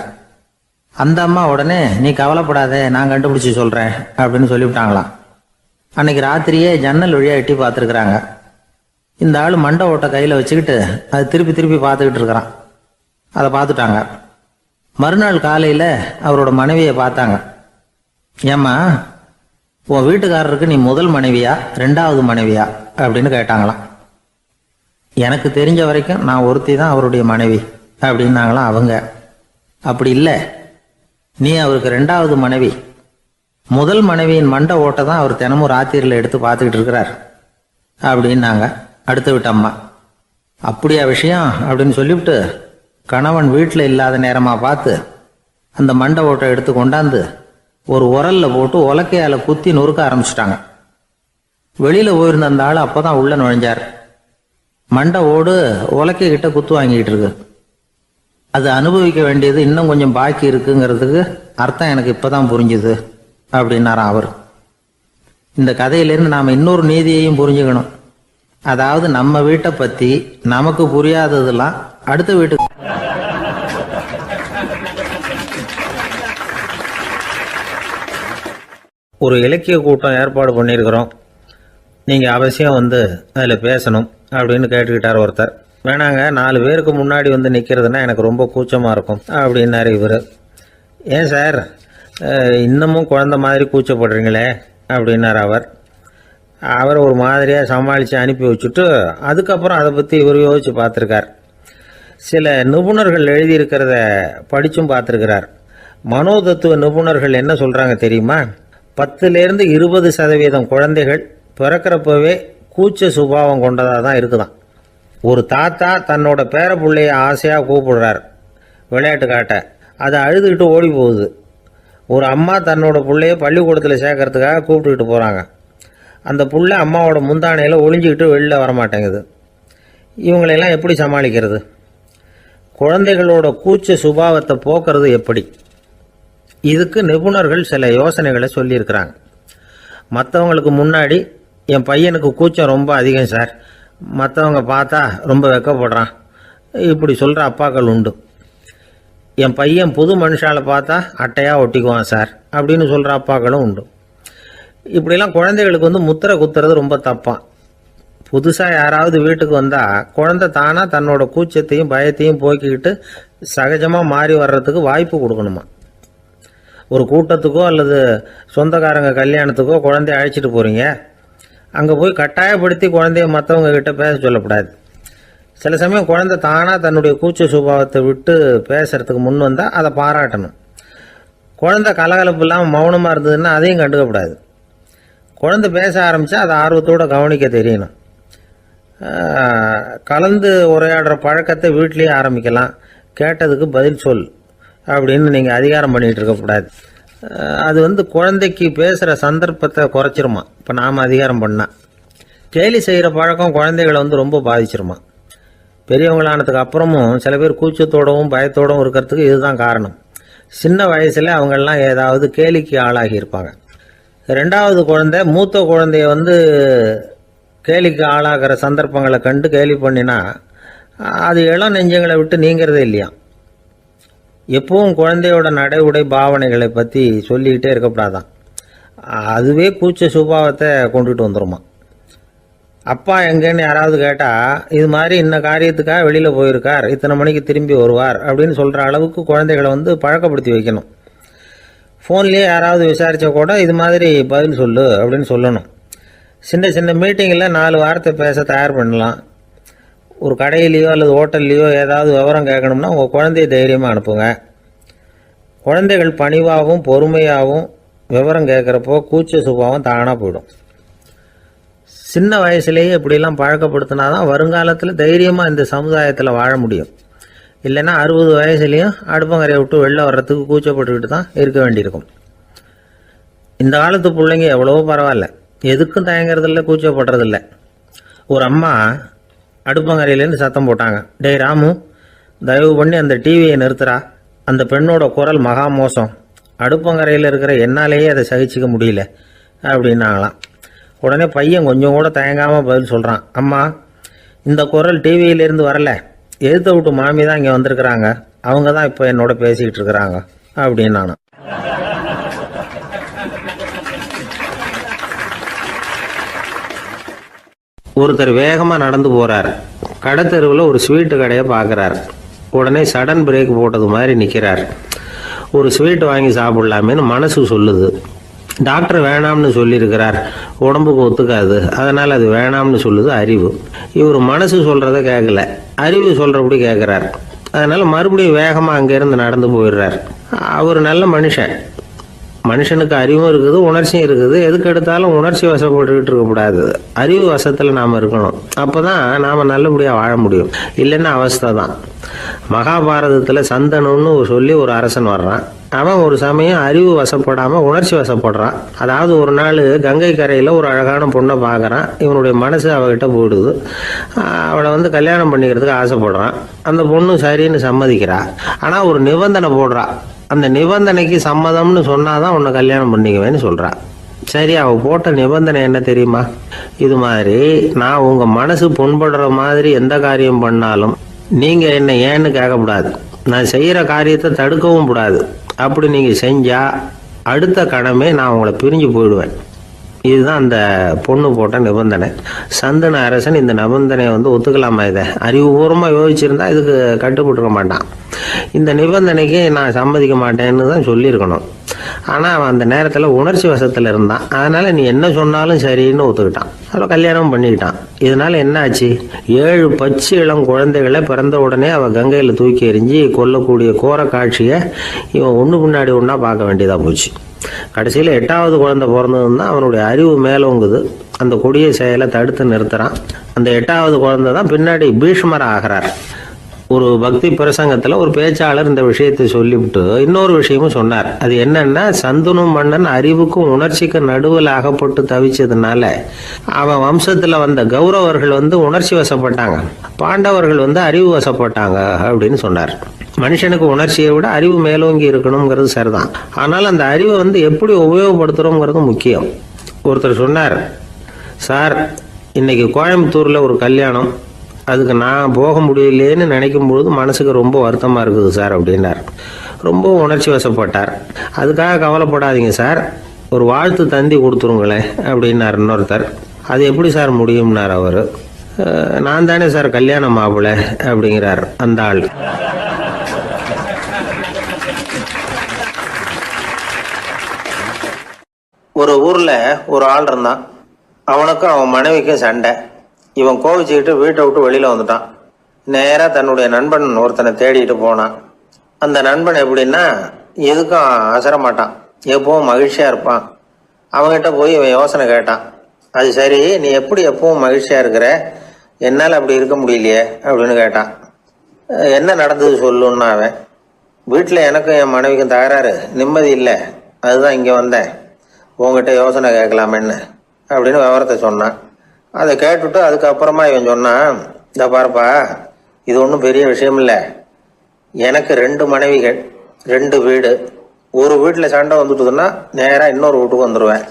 [SPEAKER 1] அந்த அம்மா உடனே, நீ கவலைப்படாத, நான் கண்டுபிடிச்சி சொல்றேன் அப்படின்னு சொல்லிவிட்டாங்களாம். அன்னைக்கு ராத்திரியே ஜன்னல் வழியா எட்டி பார்த்துருக்குறாங்க. இந்த ஆள் மண்டை ஓட்டை கையில வச்சுக்கிட்டு அது திருப்பி திருப்பி பார்த்துக்கிட்டு இருக்கிறான். அதை பார்த்துட்டாங்க. மறுநாள் காலையில அவரோட மனைவியை பார்த்தாங்க. ஏம்மா, உன் வீட்டுக்காரருக்கு நீ முதல் மனைவியா 2வது மனைவியா அப்படின்னு கேட்டாங்களாம். எனக்கு தெரிஞ்ச வரைக்கும் நான் ஒருத்தி தான் அவருடைய மனைவி அப்படின்னாங்களாம் அவங்க. அப்படி இல்லை, நீ அவருக்கு 2வது மனைவி. முதல் மனைவியின் மண்டை ஓட்டை தான் அவர் தினமும் ராத்திரியில் எடுத்து பார்த்துக்கிட்டு இருக்கிறார் அப்படின்னாங்க அடுத்த வீட்டு அம்மா. அப்படியா விஷயம் அப்படின்னு சொல்லிவிட்டு கணவன் வீட்டில் இல்லாத நேரமா பார்த்து அந்த மண்டை ஓட்டை எடுத்து கொண்டாந்து ஒரு உரல்ல போட்டு உலக்கையால குத்தி நொறுக்க ஆரம்பிச்சிட்டாங்க. வெளியில போயிருந்த அந்த ஆள் அப்பதான் உள்ள நுழைஞ்சார். மண்டை ஓடு உலக்கை கிட்ட குத்து வாங்கிட்டு இருக்கு. அது அனுபவிக்க வேண்டியது இன்னும் கொஞ்சம் பாக்கி இருக்குங்கிறதுக்கு அர்த்தம் எனக்கு இப்பதான் புரிஞ்சுது அப்படின்னாராம் அவர். இந்த கதையிலிருந்து நாம இன்னொரு நீதியையும் புரிஞ்சுக்கணும். அதாவது நம்ம வீட்டை பத்தி நமக்கு புரியாததெல்லாம் அடுத்த வீட்டுக்கு.
[SPEAKER 2] ஒரு இலக்கிய கூட்டம் ஏற்பாடு பண்ணியிருக்கிறோம், நீங்கள் அவசியம் வந்து அதில் பேசணும் அப்படின்னு கேட்டுக்கிட்டார் ஒருத்தர். வேணாங்க, 4 பேருக்கு முன்னாடி வந்து நிற்கிறதுனா எனக்கு ரொம்ப கூச்சமாக இருக்கும் அப்படின்னாரு இவர். ஏன் சார் இன்னமும் குழந்த மாதிரி கூச்சப்படுறீங்களே அப்படின்னார் அவர் ஒரு மாதிரியாக சமாளித்து அனுப்பி வச்சுட்டு அதுக்கப்புறம் அதை பற்றி இவர் யோசித்து பார்த்துருக்கார். சில நிபுணர்கள் எழுதியிருக்கிறத படித்தும் பார்த்துருக்கிறார். மனோதத்துவ நிபுணர்கள் என்ன சொல்கிறாங்க தெரியுமா? 10லேருந்து 20% குழந்தைகள் பிறக்கிறப்பவே கூச்ச சுபாவம் கொண்டதாக தான் இருக்குதான். ஒரு தாத்தா தன்னோட பேர பிள்ளைய ஆசையாக கூப்பிடுறார் விளையாட்டு காட்ட, அதை அழுதுகிட்டு ஓடி போகுது. ஒரு அம்மா தன்னோட பிள்ளைய பள்ளிக்கூடத்தில் சேர்க்கறதுக்காக கூப்பிட்டுக்கிட்டு போகிறாங்க. அந்த புள்ள அம்மாவோட முந்தானையில் ஒளிஞ்சிக்கிட்டு வெளில வரமாட்டேங்குது. இவங்களெல்லாம் எப்படி சமாளிக்கிறது? குழந்தைகளோட கூச்ச சுபாவத்தை போக்குறது எப்படி? இதுக்கு நிபுணர்கள் சில யோசனைகளை சொல்லியிருக்கிறாங்க. மற்றவங்களுக்கு முன்னாடி என் பையனுக்கு கூச்சம் ரொம்ப அதிகம் சார், மற்றவங்க பார்த்தா ரொம்ப வெக்கப்படுறான், இப்படி சொல்கிற அப்பாக்கள் உண்டு. என் பையன் புது மனுஷால பார்த்தா அட்டையாக ஒட்டிக்குவான் சார் அப்படின்னு சொல்கிற அப்பாக்களும் உண்டு. இப்படிலாம் குழந்தைகளுக்கு வந்து முத்திரை குத்துறது ரொம்ப தப்பான். புதுசாக யாராவது வீட்டுக்கு வந்தால் குழந்தை தானாக தன்னோட கூச்சத்தையும் பயத்தையும் போக்கிக்கிட்டு சகஜமாக மாறி வர்றதுக்கு வாய்ப்பு கொடுக்கணுமா. ஒரு கூட்டத்துக்கோ அல்லது சொந்தக்காரங்க கல்யாணத்துக்கோ குழந்தைய அழைச்சிட்டு போகிறீங்க, அங்கே போய் கட்டாயப்படுத்தி குழந்தைய மற்றவங்க கிட்ட பேச சொல்லக்கூடாது. சில சமயம் குழந்தை தானாக தன்னுடைய கூச்ச சுபாவத்தை விட்டு பேசுறதுக்கு முன் வந்தால் அதை பாராட்டணும். குழந்தை கலகலப்பு இல்லாமல் மௌனமாக இருந்ததுன்னா அதையும் கண்டுக்கக்கூடாது. குழந்தை பேச ஆரம்பித்தா அதை ஆர்வத்தோடு கவனிக்க தெரியணும். கலந்து உரையாடுற பழக்கத்தை வீட்லேயே ஆரம்பிக்கலாம். கேட்டதுக்கு பதில் சொல் அப்படின்னு நீங்கள் அதிகாரம் பண்ணிகிட்டு இருக்கக்கூடாது. அது வந்து குழந்தைக்கு பேசுகிற சந்தர்ப்பத்தை குறைச்சிருமா. இப்போ நாம் அதிகாரம் பண்ணால் கேலி செய்கிற பழக்கம் குழந்தைகளை வந்து ரொம்ப பாதிச்சிருமா. பெரியவங்களானதுக்கு அப்புறமும் சில பேர் கூச்சத்தோடவும் பயத்தோடவும் இருக்கிறதுக்கு இதுதான் காரணம். சின்ன வயசில் அவங்கெல்லாம் ஏதாவது கேலிக்கு ஆளாகி இருப்பாங்க. 2வது குழந்தை மூத்த குழந்தைய வந்து
[SPEAKER 1] கேலிக்கு ஆளாகிற சந்தர்ப்பங்களை கண்டு கேலி பண்ணினா அது இளம் நெஞ்சங்களை விட்டு நீங்கிறதே இல்லையா. எப்பவும் குழந்தையோட நடை உடை பாவனைகளை பற்றி சொல்லிக்கிட்டே இருக்கக்கூடாதான். அதுவே கூச்ச சுபாவத்தை கொண்டுட்டு வந்துடுமா. அப்பா எங்கேன்னு யாராவது கேட்டால் இது மாதிரி இன்ன காரியத்துக்காக வெளியில் போயிருக்கார், இத்தனை மணிக்கு திரும்பி வருவார் அப்படின்னு சொல்கிற அளவுக்கு குழந்தைகளை பழக்கப்படுத்தி வைக்கணும். ஃபோன்லேயே யாராவது விசாரித்தா கூட இது மாதிரி பதில் சொல்லு அப்படின்னு சொல்லணும். சின்ன சின்ன மீட்டிங்கில் 4 வாரத்தை பேச தயார் பண்ணலாம். ஒரு கடையிலையோ அல்லது ஹோட்டல்லையோ ஏதாவது விவரம் கேட்கணும்னா உங்கள் குழந்தைய தைரியமாக அனுப்புங்க. குழந்தைகள் பணிவாகவும் பொறுமையாகவும் விவரம் கேட்குறப்போ கூச்ச சுபாவம் தானாக போயிடும். சின்ன வயசுலேயே இப்படிலாம் பழக்கப்படுத்தினா தான் வருங்காலத்தில் தைரியமாக இந்த சமுதாயத்தில் வாழ முடியும். இல்லைன்னா 60 வயசுலேயும் அடுப்பங்கரையை விட்டு வெளில வர்றதுக்கு கூச்சப்பட்டுக்கிட்டு தான் இருக்க வேண்டியிருக்கும். இந்த காலத்து பிள்ளைங்க எவ்வளவோ பரவாயில்ல, எதுக்கும் தயங்குறதில்ல, கூச்சப்படுறதில்ல. ஒரு அம்மா அடுப்பங்கரையிலேருந்து சத்தம் போட்டாங்க, டேய் ராமு, தயவு பண்ணி அந்த டிவியை நிறுத்துறா, அந்த பெண்ணோட குரல் மகா மோசம், அடுப்பங்கரையில் இருக்கிற என்னாலேயே அதை சகிச்சிக்க முடியல அப்படின்னாங்களாம். உடனே பையன் கொஞ்சம் கூட தயங்காமல் பதில் சொல்கிறான், அம்மா இந்த குரல் டிவியிலேருந்து வரல, எதிர்த்த விட்டு மாமி தான் இங்கே வந்திருக்கிறாங்க, அவங்க தான் இப்போ என்னோட பேசிக்கிட்டு இருக்கிறாங்க அப்படின்னு நான்.
[SPEAKER 2] ஒருத்தர் வேகமாக நடந்து போகிறார். கடத்தெருவில் ஒரு ஸ்வீட்டு கடையை பார்க்குறார். உடனே சடன் பிரேக் போட்டது மாதிரி நிற்கிறார். ஒரு ஸ்வீட் வாங்கி சாப்பிட்லாமேன்னு மனசு சொல்லுது. டாக்டர் வேணாம்னு சொல்லியிருக்கிறார், உடம்புக்கு ஒத்துக்காது, அதனால் அது வேணாம்னு சொல்லுது அறிவு. இவர் மனசு சொல்கிறத கேட்கல, அறிவு சொல்கிறபடி கேட்குறார். அதனால் மறுபடியும் வேகமாக அங்கேருந்து நடந்து போயிடுறார். அவர் நல்ல மனுஷனுக்கு அறிவும் இருக்குது, உணர்ச்சியும் இருக்குது. எதுக்கு எடுத்தாலும் உணர்ச்சி வசப்பட்டுக்கிட்டு இருக்கக்கூடாது, அறிவு வசத்தில் நாம் இருக்கணும். அப்போ தான் நாம் நல்லபடியாக வாழ முடியும். இல்லைன்னா அவஸ்தை தான். மகாபாரதத்தில் சந்தனுன்னு சொல்லி ஒரு அரசன் வர்றான். அவன் ஒரு சமயம் அறிவு வசப்படாமல் உணர்ச்சி வசப்படுறான். அதாவது ஒரு நாள் கங்கை கரையில் ஒரு அழகான பொண்ணை பார்க்குறான். இவனுடைய மனசு அவகிட்ட போயிடுது. அவளை கல்யாணம் பண்ணிக்கிறதுக்கு ஆசைப்படுறான். அந்த பொண்ணு சரின்னு சம்மதிக்கிறா. ஆனால் ஒரு நிபந்தனை போடுறா. அந்த நிபந்தனைக்கு சம்மதம்னு சொன்னாதான் உன்னை கல்யாணம் பண்ணிக்குவேன்னு சொல்றா. சரி, அவ போட்ட நிபந்தனை என்ன தெரியுமா? இது மாதிரி நான் உங்க மனசு புண்படுற மாதிரி எந்த காரியம் பண்ணாலும் நீங்க என்ன ஏன்னு கேட்கக்கூடாது, நான் செய்யற காரியத்தை தடுக்கவும் கூடாது. அப்படி நீங்க செஞ்சா அடுத்த கணமே நான் உங்களை பிரிஞ்சு போயிடுவேன். இதுதான் அந்த பொண்ணு போட்ட நிபந்தனை. சந்தன அரசன் இந்த நிபந்தனையை ஒத்துக்கலாமா? இதை அறிவுபூர்வமாக யோசிச்சிருந்தா இதுக்கு கட்டுப்பட்டுருக்க மாட்டான். இந்த நிபந்தனைக்கு நான் சம்மதிக்க மாட்டேன்னு தான் சொல்லியிருக்கணும். ஆனால் அவன் அந்த நேரத்தில் உணர்ச்சி வசத்தில் இருந்தான். அதனால் நீ என்ன சொன்னாலும் சரின்னு ஒத்துக்கிட்டான். அவள் கல்யாணம் பண்ணிக்கிட்டான். இதனால் என்ன ஆச்சு? 7 பச்சை இளம் குழந்தைகளை பிறந்த உடனே அவள் கங்கையில் தூக்கி எறிஞ்சி கொல்லக்கூடிய கோர காட்சியை இவன் ஒன்று பின்னாடி ஒன்றா பார்க்க வேண்டியதாக போச்சு. கடைசியில் 8வது குழந்தை பிறந்ததுன்னு தான் அவனுடைய அறிவு மேலோங்குது. அந்த கொடிய செயலை தடுத்து நிறுத்துறான். அந்த 8வது குழந்தை தான் பின்னாடி பீஷ்மர் ஆகிறார். ஒரு பக்தி பிரசங்கத்தில் ஒரு பேச்சாளர் இந்த விஷயத்தை சொல்லிவிட்டு இன்னொரு விஷயமும் சொன்னார். அது என்னன்னா, சந்தனு மன்னன் அறிவுக்கும் உணர்ச்சிக்கும் நடுவில் அகப்பட்டு தவிச்சதுனால அவன் வம்சத்தில் வந்த கௌரவர்கள் உணர்ச்சி வசப்பட்டாங்க, பாண்டவர்கள் அறிவு வசப்பட்டாங்க அப்படின்னு சொன்னார். மனுஷனுக்கு உணர்ச்சியை விட அறிவு மேலோங்கி இருக்கணுங்கிறது சரிதான். ஆனால் அந்த அறிவை எப்படி உபயோகப்படுத்துகிறோங்கிறது முக்கியம். ஒருத்தர் சொன்னார், சார் இன்னைக்கு கோயம்புத்தூரில் ஒரு கல்யாணம், அதுக்கு நான் போக முடியலேன்னு நினைக்கும் பொழுது மனசுக்கு ரொம்ப வருத்தமாக இருக்குது சார் அப்படின்னார். ரொம்ப உணர்ச்சி வசப்பட்டார். அதுக்காக கவலைப்படாதீங்க சார், ஒரு வாழ்த்து தந்தி கொடுத்துருங்களேன் அப்படின்னார் இன்னொருத்தர். அது எப்படி சார் முடியும்னார் அவர். நான் தானே சார் கல்யாண மாப்பிள்ளை அப்படிங்கிறார் அந்த ஆள். ஒரு ஊரில் ஒரு ஆள் இருந்தான். அவனுக்கும் அவன் மனைவிக்கும் சண்டை. இவன் கோவிச்சுக்கிட்டு வீட்டை விட்டு வெளியில் வந்துட்டான். நேராக தன்னுடைய நண்பன் ஒருத்தனை தேடிட்டு போனான். அந்த நண்பன் எப்படின்னா, எதுக்கும் அசர மாட்டான், எப்பவும் மகிழ்ச்சியாக இருப்பான். அவங்ககிட்ட போய் இவன் யோசனை கேட்டான். அது சரி, நீ எப்படி எப்பவும் மகிழ்ச்சியாக இருக்கிற, என்னால் அப்படி இருக்க முடியலையே அப்படின்னு கேட்டான். என்ன நடந்தது சொல்லுன்னா அவன், வீட்டில் எனக்கும் என் மனைவிக்கும் தகராறு, நிம்மதி இல்லை, அதுதான் இங்கே வந்தேன், உங்ககிட்ட யோசனை கேட்கலாமேன்னு அப்படின்னு விவரத்தை சொன்னான். அதை கேட்டுட்டு அதுக்கப்புறமா இவன் சொன்னான், இந்த பாருப்பா, இது ஒன்றும் பெரிய விஷயம் இல்லை, எனக்கு 2 மனைவிகள், 2 வீடு. ஒரு வீட்டில் சண்டை வந்துட்டுதுன்னா நேராக இன்னொரு வீட்டுக்கு வந்துடுவேன்,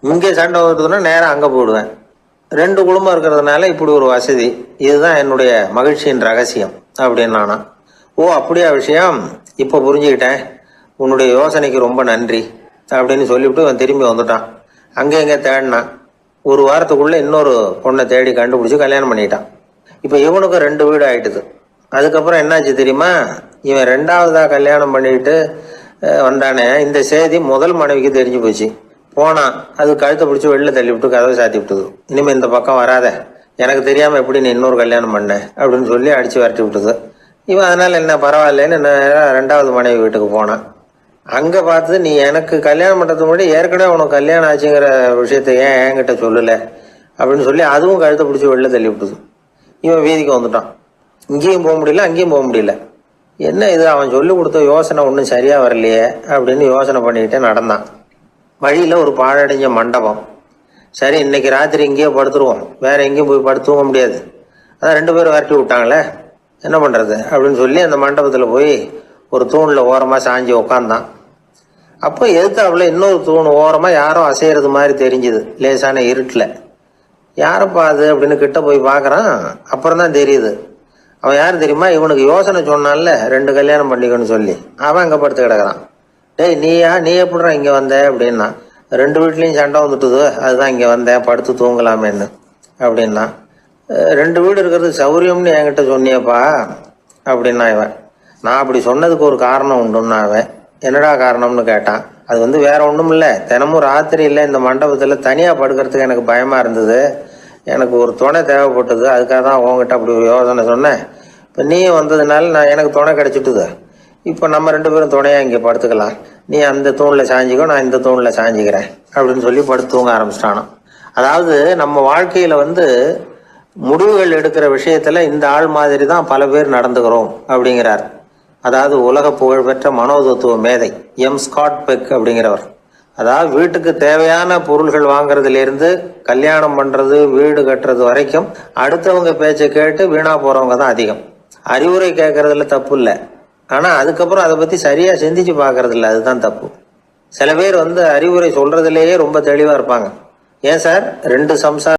[SPEAKER 2] இங்கே சண்டை வந்துட்டுதுன்னா நேராக அங்கே போயிடுவேன். 2 குடும்பம் இருக்கிறதுனால இப்படி ஒரு வசதி, இதுதான் என்னுடைய மகிழ்ச்சியின் ரகசியம் அப்படின்னு நானா. ஓ அப்படியா விஷயம், இப்போ புரிஞ்சுக்கிட்டேன், உன்னுடைய யோசனைக்கு ரொம்ப நன்றி அப்படின்னு சொல்லிவிட்டு அவன் திரும்பி வந்துட்டான். அங்கே எங்கே தேடினான். ஒரு வாரத்துக்குள்ள இன்னொரு பொண்ணை தேடி கண்டுபிடிச்சி கல்யாணம் பண்ணிட்டான். இப்போ இவனுக்கும் 2 வீடு ஆயிட்டுது. அதுக்கப்புறம் என்னாச்சு தெரியுமா, இவன் 2வதா கல்யாணம் பண்ணிக்கிட்டு வந்தானே, இந்த செய்தி முதல் மனைவிக்கு தெரிஞ்சு போச்சு. போனான், அது கழுத்தை பிடிச்சி வெளில தள்ளி விட்டு கதவை சாத்தி விட்டுது. இனிமேல் இந்த பக்கம் வராத, எனக்கு தெரியாமல் எப்படி நீ இன்னொரு கல்யாணம் பண்ண அப்படின்னு சொல்லி அடித்து விரட்டி விட்டுது. இவன் அதனால் என்ன பரவாயில்லன்னு 2வது மனைவி வீட்டுக்கு போனான். அங்கே பார்த்து, நீ எனக்கு கல்யாணம் பண்ணுறதுக்கு முன்னாடி ஏற்கனவே உனக்கு கல்யாணம் ஆச்சுங்கிற விஷயத்த ஏன் என்கிட்ட சொல்லலை அப்படின்னு சொல்லி அதுவும் கழுத்தை பிடிச்சி வெளில தள்ளி விட்டுது. இவன் வீதிக்கு வந்துட்டான். இங்கேயும் போக முடியல, அங்கேயும் போக முடியல. என்ன இது, அவன் சொல்லி கொடுத்த யோசனை ஒன்றும் சரியாக வரலையே அப்படின்னு யோசனை பண்ணிக்கிட்டே நடந்தான். வழியில் ஒரு பாழடைஞ்ச மண்டபம். சரி, இன்னைக்கு ராத்திரி இங்கேயே படுத்துருவோம், வேற எங்கேயும் போய் படுத்து தூங்க முடியாது, அதான் 2 பேரும் விரட்டி விட்டாங்களே, என்ன பண்ணுறது அப்படின்னு சொல்லி அந்த மண்டபத்தில் போய் ஒரு தூணில் ஓரமாக சாஞ்சி உக்காந்தான். அப்போ எதுத்தாப்புல இன்னொரு தூண் ஓரமாக யாரோ அசைகிறது மாதிரி தெரிஞ்சுது, லேசான இருட்டில். யாரப்பா அது அப்படின்னு கிட்ட போய் பார்க்குறான். அப்புறம் தான் தெரியுது, அவன் யார் தெரியுமா, இவனுக்கு யோசனை சொன்னான்ல 2 கல்யாணம் பண்ணிக்கணும்னு சொல்லி, அவன் அங்கே படுத்து கிடக்குறான். டேய் நீ எப்படிறா இங்கே வந்த அப்படின்னா, 2 வீட்லேயும் சண்டை வந்துட்டுது, அதுதான் இங்கே வந்தேன் படுத்து தூங்கலாமேன்னு அப்படின்னா. 2 வீடு இருக்கிறது சௌரியம்னு என்கிட்ட சொன்னியப்பா அப்படின்னா இவன். நான் அப்படி சொன்னதுக்கு ஒரு காரணம் உண்டுன்னா அவன். என்னடா காரணம்னு கேட்டான். அது வேற ஒன்றும் இல்லை, தினமும் ராத்திரி இல்லை இந்த மண்டபத்தில் தனியாக படுக்கிறதுக்கு எனக்கு பயமாக இருந்தது, எனக்கு ஒரு துணை தேவைப்பட்டது, அதுக்காக தான் உங்ககிட்ட அப்படி ஒரு யோசனை சொன்னேன். இப்போ நீ வந்ததுனால எனக்கு துணை கிடைச்சிட்டுது. இப்போ நம்ம 2 பேரும் துணையாக இங்கே படுத்துக்கலாம், நீ அந்த தூணில் சாஞ்சிக்கோ, நான் இந்த தூணில் சாஞ்சிக்கிறேன் அப்படின்னு சொல்லி படுத்து தூங்க ஆரம்பிச்சிட்டானோ. அதாவது நம்ம வாழ்க்கையில் முடிவுகள் எடுக்கிற விஷயத்தில் இந்த ஆள் மாதிரி தான் பல பேர் நடந்துக்கிறோம் அப்படிங்கிறார். அதாவது உலக புகழ்பெற்ற மனோதத்துவ மேதை ஸ்காட் பெக் அப்படிங்கிறவர். அதாவது வீட்டுக்கு தேவையான பொருள்கள் வாங்குறதுலேருந்து கல்யாணம் பண்ணுறது, வீடு கட்டுறது வரைக்கும் அடுத்தவங்க பேச்சை கேட்டு வீணா போகிறவங்க தான் அதிகம். அறிவுரை கேட்கறதுல தப்பு இல்லை, ஆனால் அதுக்கப்புறம் அதை பற்றி சரியாக சிந்திச்சு பார்க்கறது இல்லை, அதுதான் தப்பு. சில பேர் அறிவுரை சொல்றதுலேயே ரொம்ப தெளிவாக இருப்பாங்க. ஏன் சார் 2 சம்சாரம்